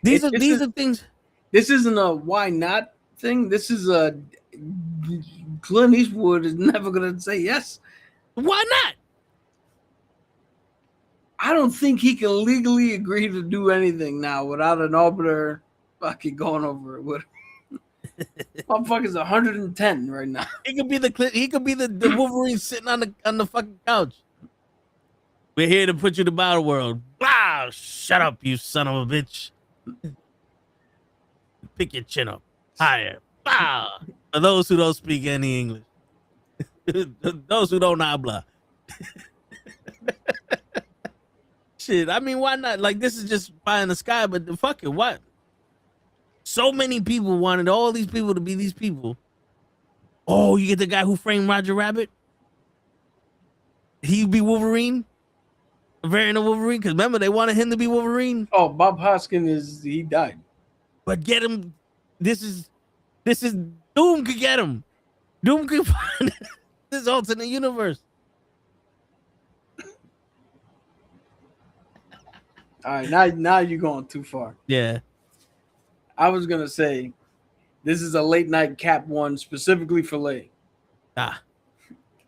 These are things. This isn't a why not thing. This is a Clint Eastwood is never gonna say yes. Why not? I don't think he can legally agree to do anything now without an arbiter fucking going over it with him. Motherfucker's 110 right now. He could be the Wolverine sitting on the fucking couch. We're here to put you to battle world. Wow, shut up, you son of a bitch. Pick your chin up higher. Wow. For those who don't speak any English. Those who don't habla. Shit, I mean, why not? Like, this is just pie in the sky, but the fuck it, what? So many people wanted all these people to be these people. Oh, you get the guy who framed Roger Rabbit? He'd be Wolverine? A variant of Wolverine? Because remember, they wanted him to be Wolverine. Oh, Bob Hoskins he died. But get him. This is Doom could get him. Doom could find this alternate universe. All right, now you're going too far. Yeah. I was gonna say this is a late night Cap one specifically for Lay.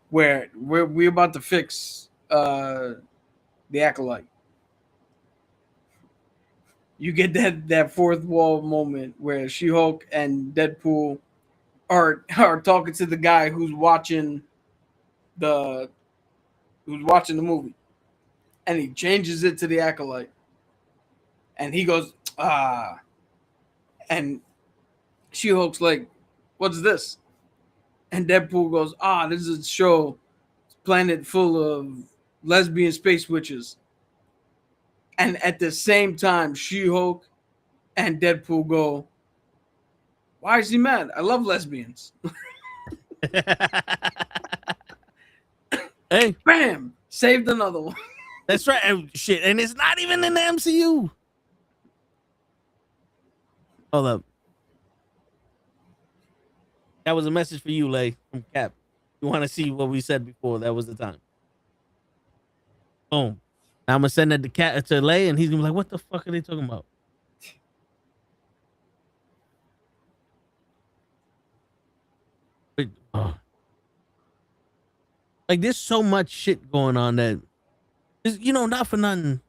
Where we're about to fix the Acolyte. You get that fourth wall moment where She-Hulk and Deadpool are talking to the guy who's watching the movie, and he changes it to the Acolyte, and he goes and She-Hulk's like, "What's this?" And Deadpool goes, "This is a show, planet full of lesbian space witches." And at the same time, She-Hulk and Deadpool go, "Why is he mad? I love lesbians." Hey, Bam! Saved another one. that's right. And shit, and it's not even in the MCU. Hold up. That was a message for you, Lay, from Cap. You want to see what we said before? That was the time. Boom. Now I'm gonna send that to Lay, and he's gonna be like, "What the fuck are they talking about?" But, like, there's so much shit going on that, not for nothing.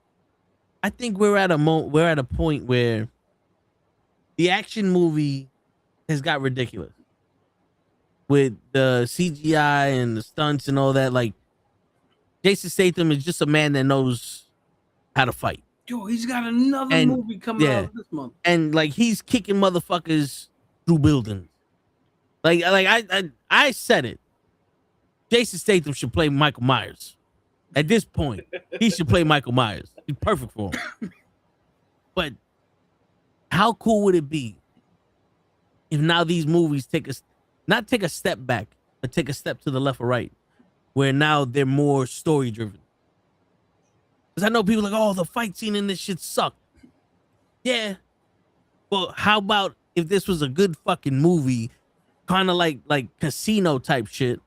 I think we're at a point where the action movie has got ridiculous with the CGI and the stunts and all that. Like, Jason Statham is just a man that knows how to fight. Yo, he's got another movie coming out this month, and like he's kicking motherfuckers through buildings. Like I said it. Jason Statham should play Michael Myers. At this point, he should play Michael Myers. He's perfect for him. But how cool would it be if now these movies not take a step back, but take a step to the left or right, where now they're more story driven? Because I know people are like, "Oh, the fight scene in this shit sucked." Yeah. Well, how about if this was a good fucking movie, kind of like Casino type shit,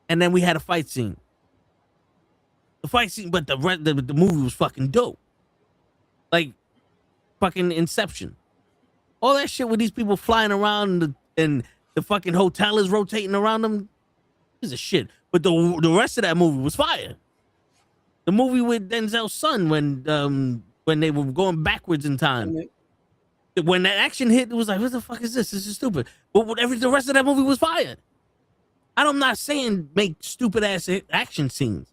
and then we had a fight scene. The fight scene, but the movie was fucking dope. Like fucking Inception. All that shit with these people flying around and the fucking hotel is rotating around them is a shit. But the rest of that movie was fire. The movie with Denzel's son when they were going backwards in time. When that action hit, it was like, "What the fuck is this? This is stupid." But the rest of that movie was fire. I'm not saying make stupid ass action scenes.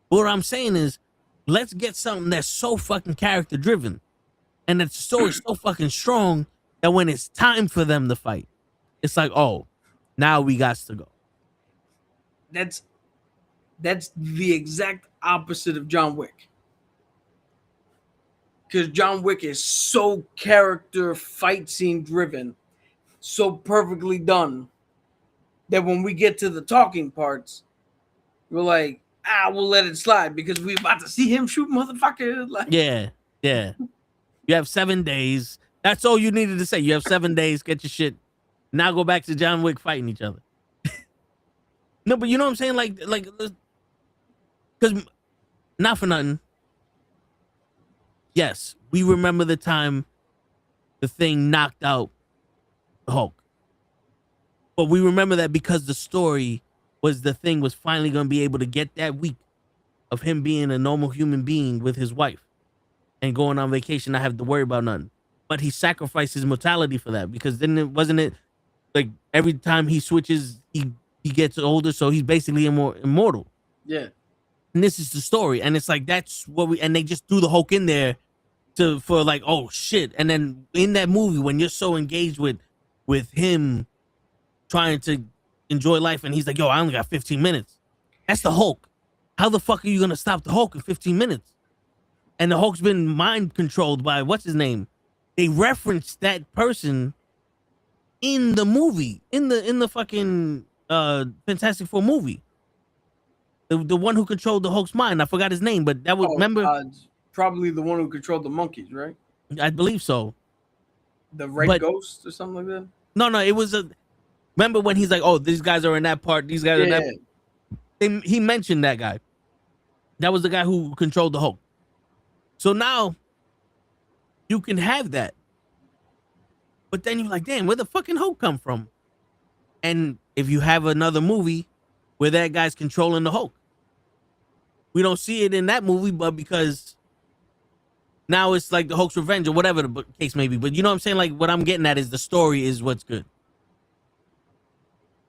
What I'm saying is, let's get something that's so fucking character driven, and that the story's so fucking strong that when it's time for them to fight, it's like, "Oh, now we got to go." That's the exact opposite of John Wick. Because John Wick is so character fight scene driven, so perfectly done, that when we get to the talking parts, we're like, we'll let it slide because we're about to see him shoot motherfuckers. Like, yeah. You have 7 days. That's all you needed to say. You have 7 days. Get your shit. Now go back to John Wick fighting each other. No, but you know what I'm saying? Like, because not for nothing. Yes, we remember the time the Thing knocked out the Hulk. But we remember that because the story was the Thing was finally going to be able to get that week of him being a normal human being with his wife and going on vacation, not have to worry about nothing. But he sacrificed his mortality for that, because then wasn't it like every time he switches, he gets older, so he's basically immortal. Yeah. And this is the story, and it's like that's what and they just threw the Hulk in there for like, oh shit. And then in that movie, when you're so engaged with him trying to enjoy life, and he's like, yo, I only got 15 minutes. That's the Hulk. How the fuck are you gonna stop the Hulk in 15 minutes? And the Hulk's been mind controlled by what's his name? They referenced that person in the movie, in the fucking Fantastic Four movie. The one who controlled the Hulk's mind. I forgot his name, but that was remember probably the one who controlled the monkeys, right? I believe so. The Red Ghost or something like that. No, it was a. Remember when he's like, "Oh, these guys are in that part. These guys are in that." He mentioned that guy. That was the guy who controlled the Hulk. So now you can have that, but then you're like, "Damn, where the fucking Hulk come from?" And if you have another movie where that guy's controlling the Hulk, we don't see it in that movie, but because now it's like the Hulk's revenge or whatever the case may be. But you know what I'm saying? Like, what I'm getting at is the story is what's good.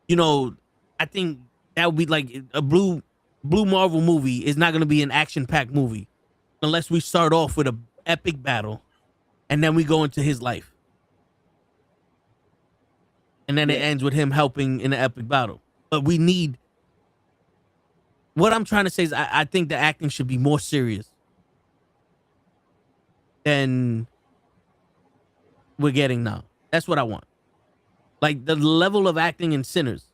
You know, I think that would be like a blue Marvel movie is not going to be an action-packed movie unless we start off with an epic battle and then we go into his life. And then it ends with him helping in an epic battle. But we need... What I'm trying to say is I think the acting should be more serious than we're getting now. That's what I want. Like the level of acting in Sinners.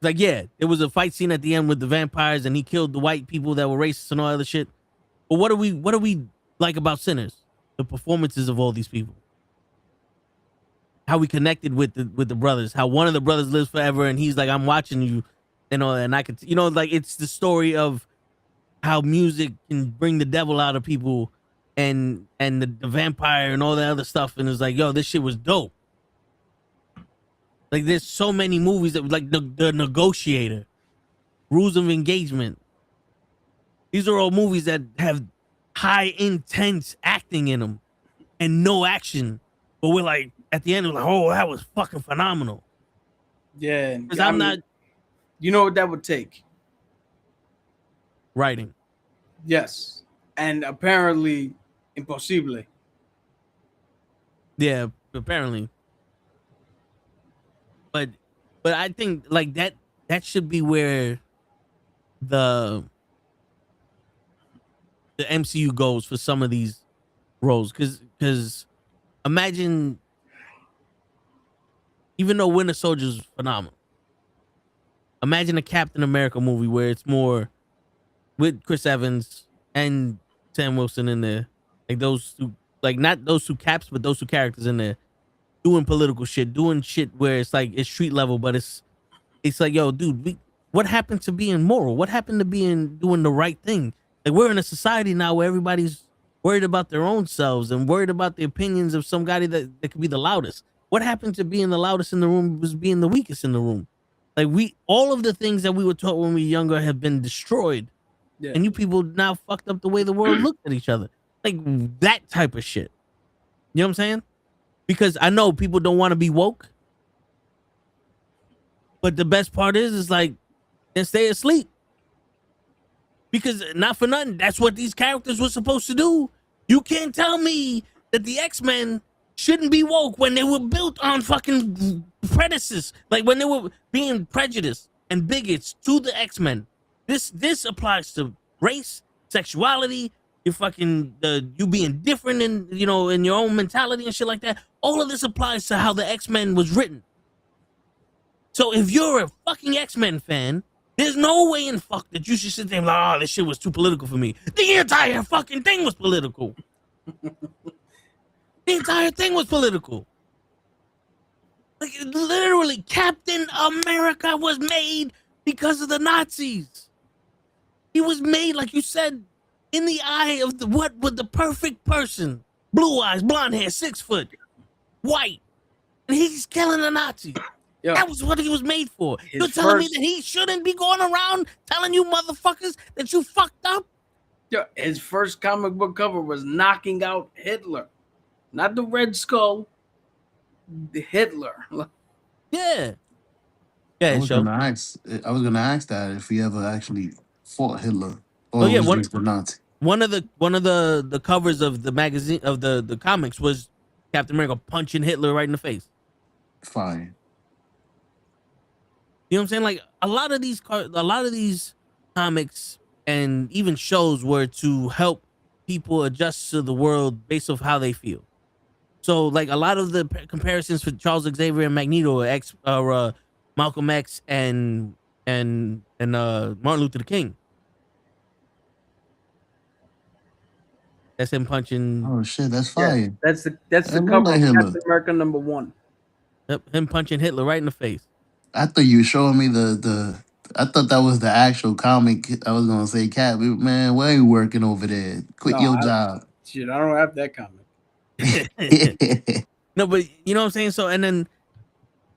Like, yeah, there was a fight scene at the end with the vampires and he killed the white people that were racist and all other shit. But what do we like about Sinners? The performances of all these people. How we connected with the brothers. How one of the brothers lives forever and he's like, I'm watching you. And I could, like it's the story of how music can bring the devil out of people and the vampire and all that other stuff. And it's like, yo, this shit was dope. Like there's so many movies that like the Negotiator, Rules of Engagement. These are all movies that have high intense acting in them and no action. But we're like, at the end, we're like, oh, that was fucking phenomenal. Yeah. Because I'm not. You know what that would take? Writing. Yes. And apparently impossible. Yeah, apparently. But I think like that should be where the MCU goes for some of these roles. Cause imagine, even though Winter Soldier is phenomenal, imagine a Captain America movie where it's more with Chris Evans and Sam Wilson in there. Like those two, like not those two caps, but those two characters in there doing political shit, doing shit where it's like it's street level, but it's like, yo, dude, what happened to being moral? What happened to doing the right thing? Like we're in a society now where everybody's worried about their own selves and worried about the opinions of some guy that could be the loudest. What happened to being the loudest in the room was being the weakest in the room. Like all of the things that we were taught when we were younger have been destroyed. Yeah. And you people now fucked up the way the world looked at each other. Like that type of shit. You know what I'm saying? Because I know people don't want to be woke. But the best part is like, then stay asleep. Because not for nothing, that's what these characters were supposed to do. You can't tell me that the X-Men shouldn't be woke when they were built on fucking prejudice. Like when they were being prejudiced and bigots to the X-Men. This applies to race, sexuality, you being different in in your own mentality and shit like that. All of this applies to how the X-Men was written. So if you're a fucking X-Men fan, there's no way in fuck that you should sit there and be like, oh, this shit was too political for me. The entire fucking thing was political. The entire thing was political. Like literally, Captain America was made because of the Nazis. He was made, like you said, in the eye of the perfect person. Blue eyes, blonde hair, 6 foot, white. And he's killing a Nazi. Yo, that was what he was made for. You're telling me that he shouldn't be going around telling you motherfuckers that you fucked up? Yo, his first comic book cover was knocking out Hitler. Not the Red Skull. The Hitler. Yeah. I was gonna ask that if he ever actually fought Hitler. Or was the Nazi. One of the covers of the magazine of the comics was Captain America punching Hitler right in the face. Fine. You know what I'm saying? Like a lot of these comics and even shows were to help people adjust to the world based off how they feel. So like a lot of the comparisons for Charles Xavier and Magneto are Malcolm X and Martin Luther King. That's him punching Oh shit, that's Yeah, fire. that's the I know cover that of Hitler. Captain America #1. him punching Hitler right in the face. I thought you were showing me the. I thought that was the actual comic. I was gonna say, Cat, man, why you working over there? Quit No, your job. Shit, I don't have that comic. No, but you know what I'm saying? So and then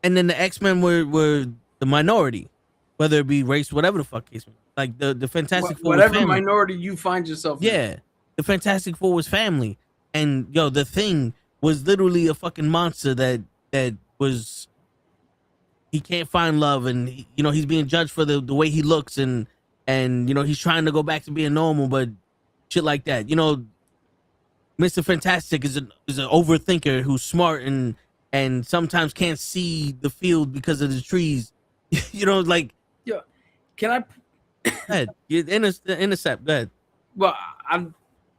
the X-Men were the minority, whether it be race, whatever the fuck case. Like the Fantastic Four was Whatever family. minority you find yourself in. Yeah. The Fantastic Four was family. And yo, the Thing was literally a fucking monster that was he can't find love, and he's being judged for the way he looks, and he's trying to go back to being normal, but shit like that. Mr. Fantastic is an overthinker who's smart and sometimes can't see the field because of the trees. Like Yeah. Can I? go ahead. Intercept. Go ahead. Well,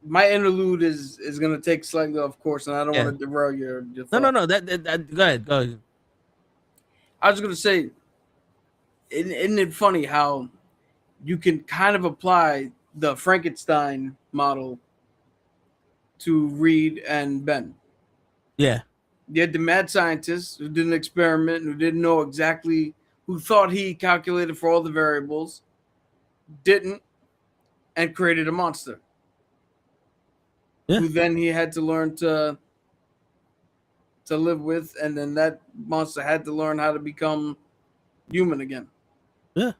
my interlude is gonna take slightly off course, and I don't Yeah. want to derail your No. thought. That go ahead. Go ahead. I was gonna say, isn't it funny how you can kind of apply the Frankenstein model to Reed and Ben? Yeah. You had the mad scientist who did an experiment, who didn't know exactly, who thought he calculated for all the variables, didn't, and created a monster. Yeah. Who then he had to learn to live with, and then that monster had to learn how to become human again. Yeah.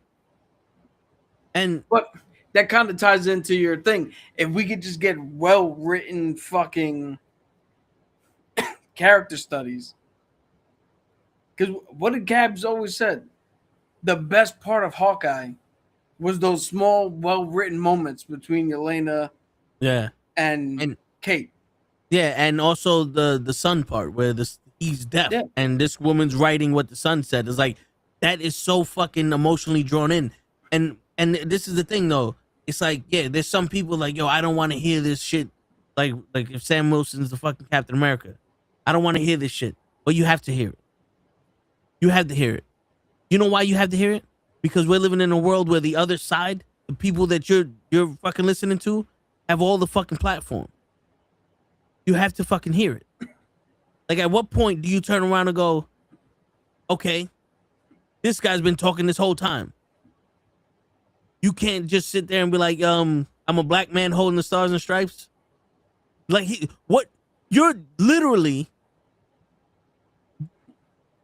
And But that kind of ties into your thing. If we could just get well-written fucking character studies. Because what did Gabs always said? The best part of Hawkeye was those small, well-written moments between Yelena yeah. and Kate. Yeah, and also the son part where he's deaf, Yeah. and this woman's writing what the son said. It's like that is so fucking emotionally drawn in. And this is the thing though. It's like, yeah, there's some people like, yo, I don't want to hear this shit. Like if Sam Wilson's the fucking Captain America, I don't want to hear this shit. But you have to hear it. You have to hear it. You know why you have to hear it? Because we're living in a world where the other side, the people that you're fucking listening to, have all the fucking platform. You have to fucking hear it. Like, at what point do you turn around and go, okay, this guy's been talking this whole time. You can't just sit there and be like, I'm a black man holding the stars and stripes. Like, what? You're literally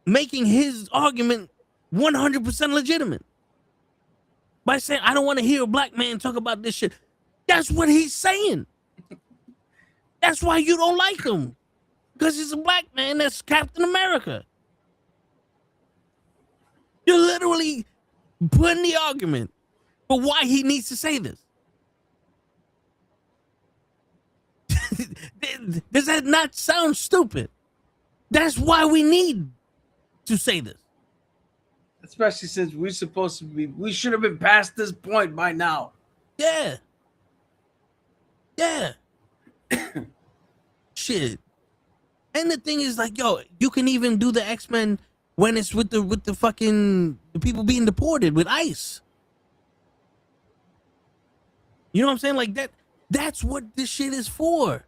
making his argument 100% legitimate by saying, I don't want to hear a black man talk about this shit. That's what he's saying. That's why you don't like him. Because he's a black man that's Captain America. You're literally putting the argument for why he needs to say this. Does that not sound stupid? That's why we need to say this. Especially since we should have been past this point by now. Yeah. Yeah. Shit. And the thing is, like, yo, you can even do the X-Men when it's with the fucking the people being deported with ICE. You know what I'm saying? Like that's what this shit is for.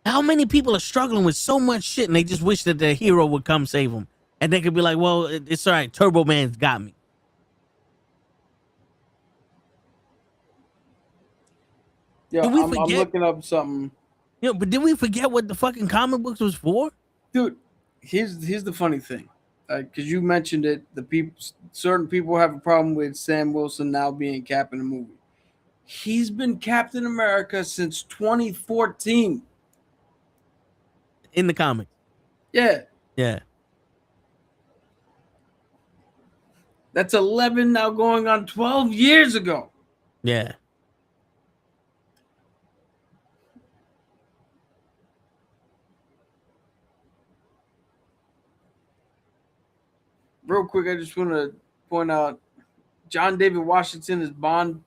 How many people are struggling with so much shit and they just wish that their hero would come save them? And they could be like, well, it's all right. Turbo Man's got me. Yeah, Did we I'm looking up something. You know, but did we forget what the fucking comic books was for? Dude, here's the funny thing. Because you mentioned it, certain people have a problem with Sam Wilson now being Cap in the movie. He's been Captain America since 2014. In the comics. Yeah. Yeah. That's 11 now going on 12 years ago. Yeah. real quick, I just want to point out John David Washington is Bond.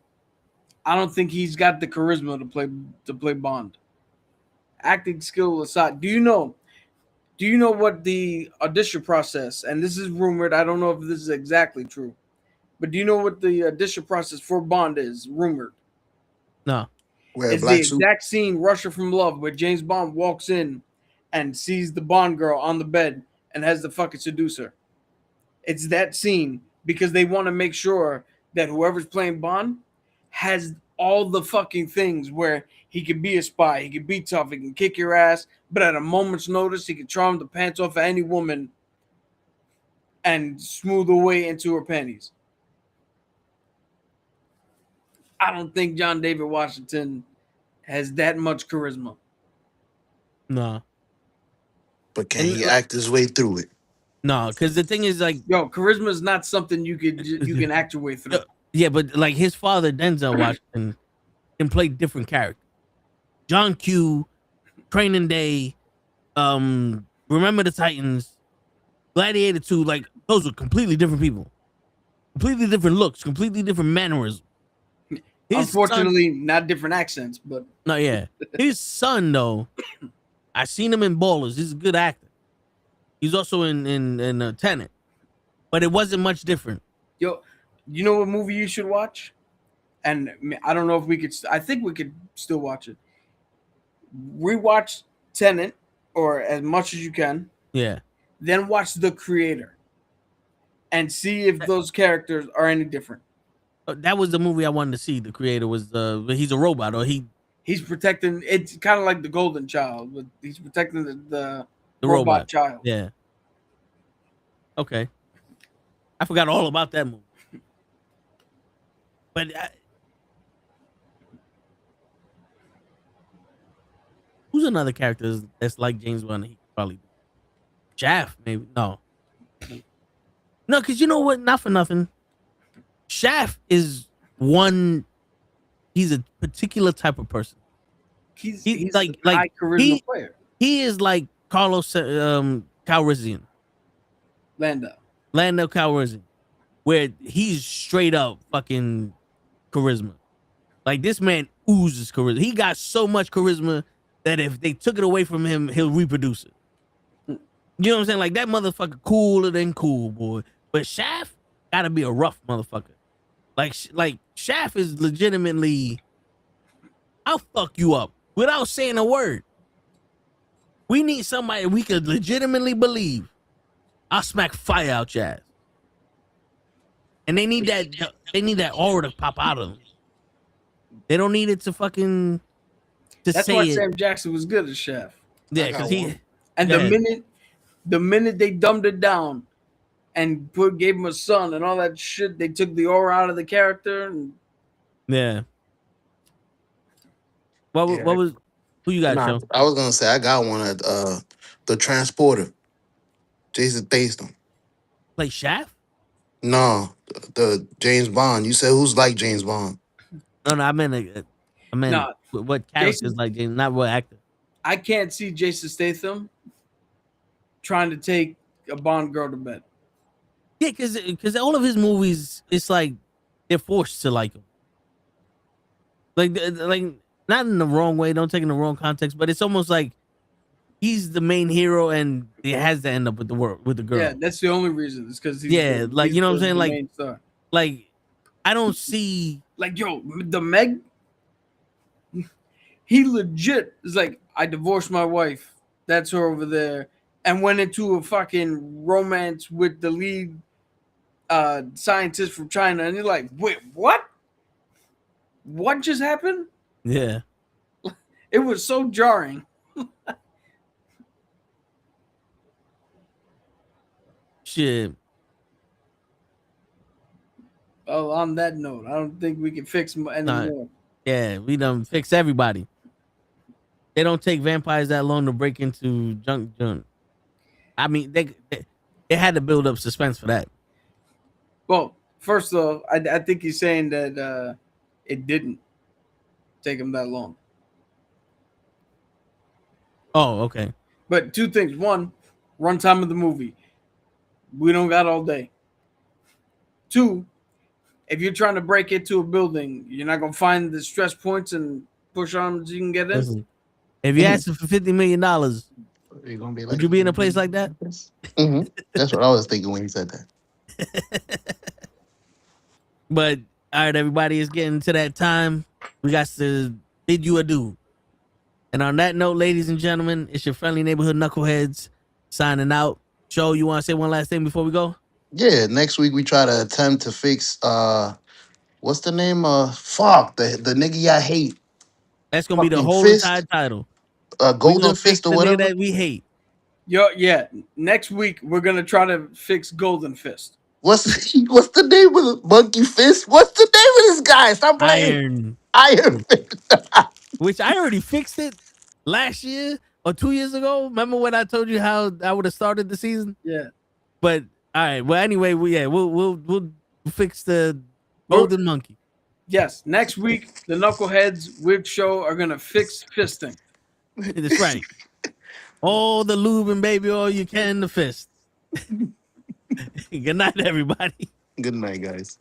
I don't think he's got the charisma to play Bond. Acting skill aside, do you know what the audition process, and this is rumored, I don't know if this is exactly true, but do you know what the audition process for Bond is rumored? No. Wear a It's the black suit. exact scene Russia from Love where James Bond walks in and sees the Bond girl on the bed and has the fucking seducer. It's that scene because they want to make sure that whoever's playing Bond has all the fucking things where he can be a spy, he can be tough, he can kick your ass, but at a moment's notice, he can charm the pants off of any woman and smooth away into her panties. I don't think John David Washington has that much charisma. No. But can he act his way through it? No, because the thing is, like, Yo, charisma is not something you can act your way through. yeah, but like his father, Denzel Washington, can play different characters. John Q, Training Day, Remember the Titans, Gladiator 2, like those are completely different people. Completely different looks, completely different mannerisms. Unfortunately, not different accents, but No, yeah. His son, though, I seen him in Ballers. He's a good actor. He's also in Tenet, but it wasn't much different. yo, you know what movie you should watch? And I don't know if we could. I think we could still watch it. Rewatch Tenet, or as much as you can. Yeah. Then watch The Creator, and see if those characters are any different. That was the movie I wanted to see. The creator was he's a robot, or He's protecting. It's kind of like the Golden Child, but he's protecting the the robot child. Yeah. Okay. I forgot all about that movie. But who's another character that's like James Bond? He could probably do? Shaft, maybe. No, because you know what? Not for nothing. Shaft is one. He's a particular type of person. He's like a high charisma player. He is like Carlos Calrissian. Lando Calrissian, where he's straight up fucking charisma. Like this man oozes charisma. He got so much charisma that if they took it away from him, he'll reproduce it. You know what I'm saying? Like that motherfucker cooler than cool, boy. But Shaft gotta be a rough motherfucker. Like Shaft is legitimately, I'll fuck you up without saying a word. We need somebody we could legitimately believe. I'll smack fire out your ass. And they need that aura to pop out of them. They don't need it to fucking That's say why it. Sam Jackson was good as Chef. Yeah, because he And Go ahead. the minute they dumbed it down and gave him a son and all that shit, they took the aura out of the character. And yeah. What was who you got, Nah, Joe? I was gonna say I got one at the transporter. Jason Statham. Play Shaft? No, the James Bond. You said who's like James Bond? No, I meant Nah, what characters Jason- like James, not what actor. I can't see Jason Statham trying to take a Bond girl to bed. Yeah, because all of his movies, it's like they're forced to like him. Like not in the wrong way. Don't take it in the wrong context, but it's almost like he's the main hero and he has to end up with the girl. Yeah, that's the only reason. It's because Yeah, like, you know what I'm saying? the Like- main star. Like I don't see. Like, yo, the Meg, he legit is like, I divorced my wife. That's her over there. And went into a fucking romance with the lead scientist from China. And you're like, wait, what? What just happened? Yeah, It was so jarring. shit. Oh, on that note, I don't think we can fix anymore. Yeah, we done fix everybody. They don't take vampires that long to break into junk. I mean, they had to build up suspense for that. Well, first off, I think he's saying that it didn't take him that long. Oh, okay. But two things. One, runtime of the movie. We don't got all day. 2, if you're trying to break into a building, you're not gonna find the stress points and push on them so you can get in. Listen, if you asked for $50 million, You're gonna be would you be in a place like that? That's what I was thinking when he said that. But all right, everybody, it's getting to that time. We got to bid you adieu. And on that note, ladies and gentlemen, it's your friendly neighborhood knuckleheads signing out. Joe, you want to say one last thing before we go? Yeah, next week we try to attempt to fix what's the name? Fuck the nigga I hate. That's gonna be the Fucking whole entire Fist. title. We Golden gonna fix Fist or the nigga whatever. that we hate. Yeah. Next week we're gonna try to fix Golden Fist. What's the name of the Monkey Fist? What's the name of this guy? Stop playing. Iron Fist. Which I already fixed it last year or 2 years ago. Remember when I told you how I would have started the season? Yeah. But all right. Well, anyway, we'll fix the golden monkey. Yes. Next week, the Knuckleheads Weird Show are gonna fix fisting. That's right. All the lube and baby oil you can in the fist. Good night, everybody. Good night, guys.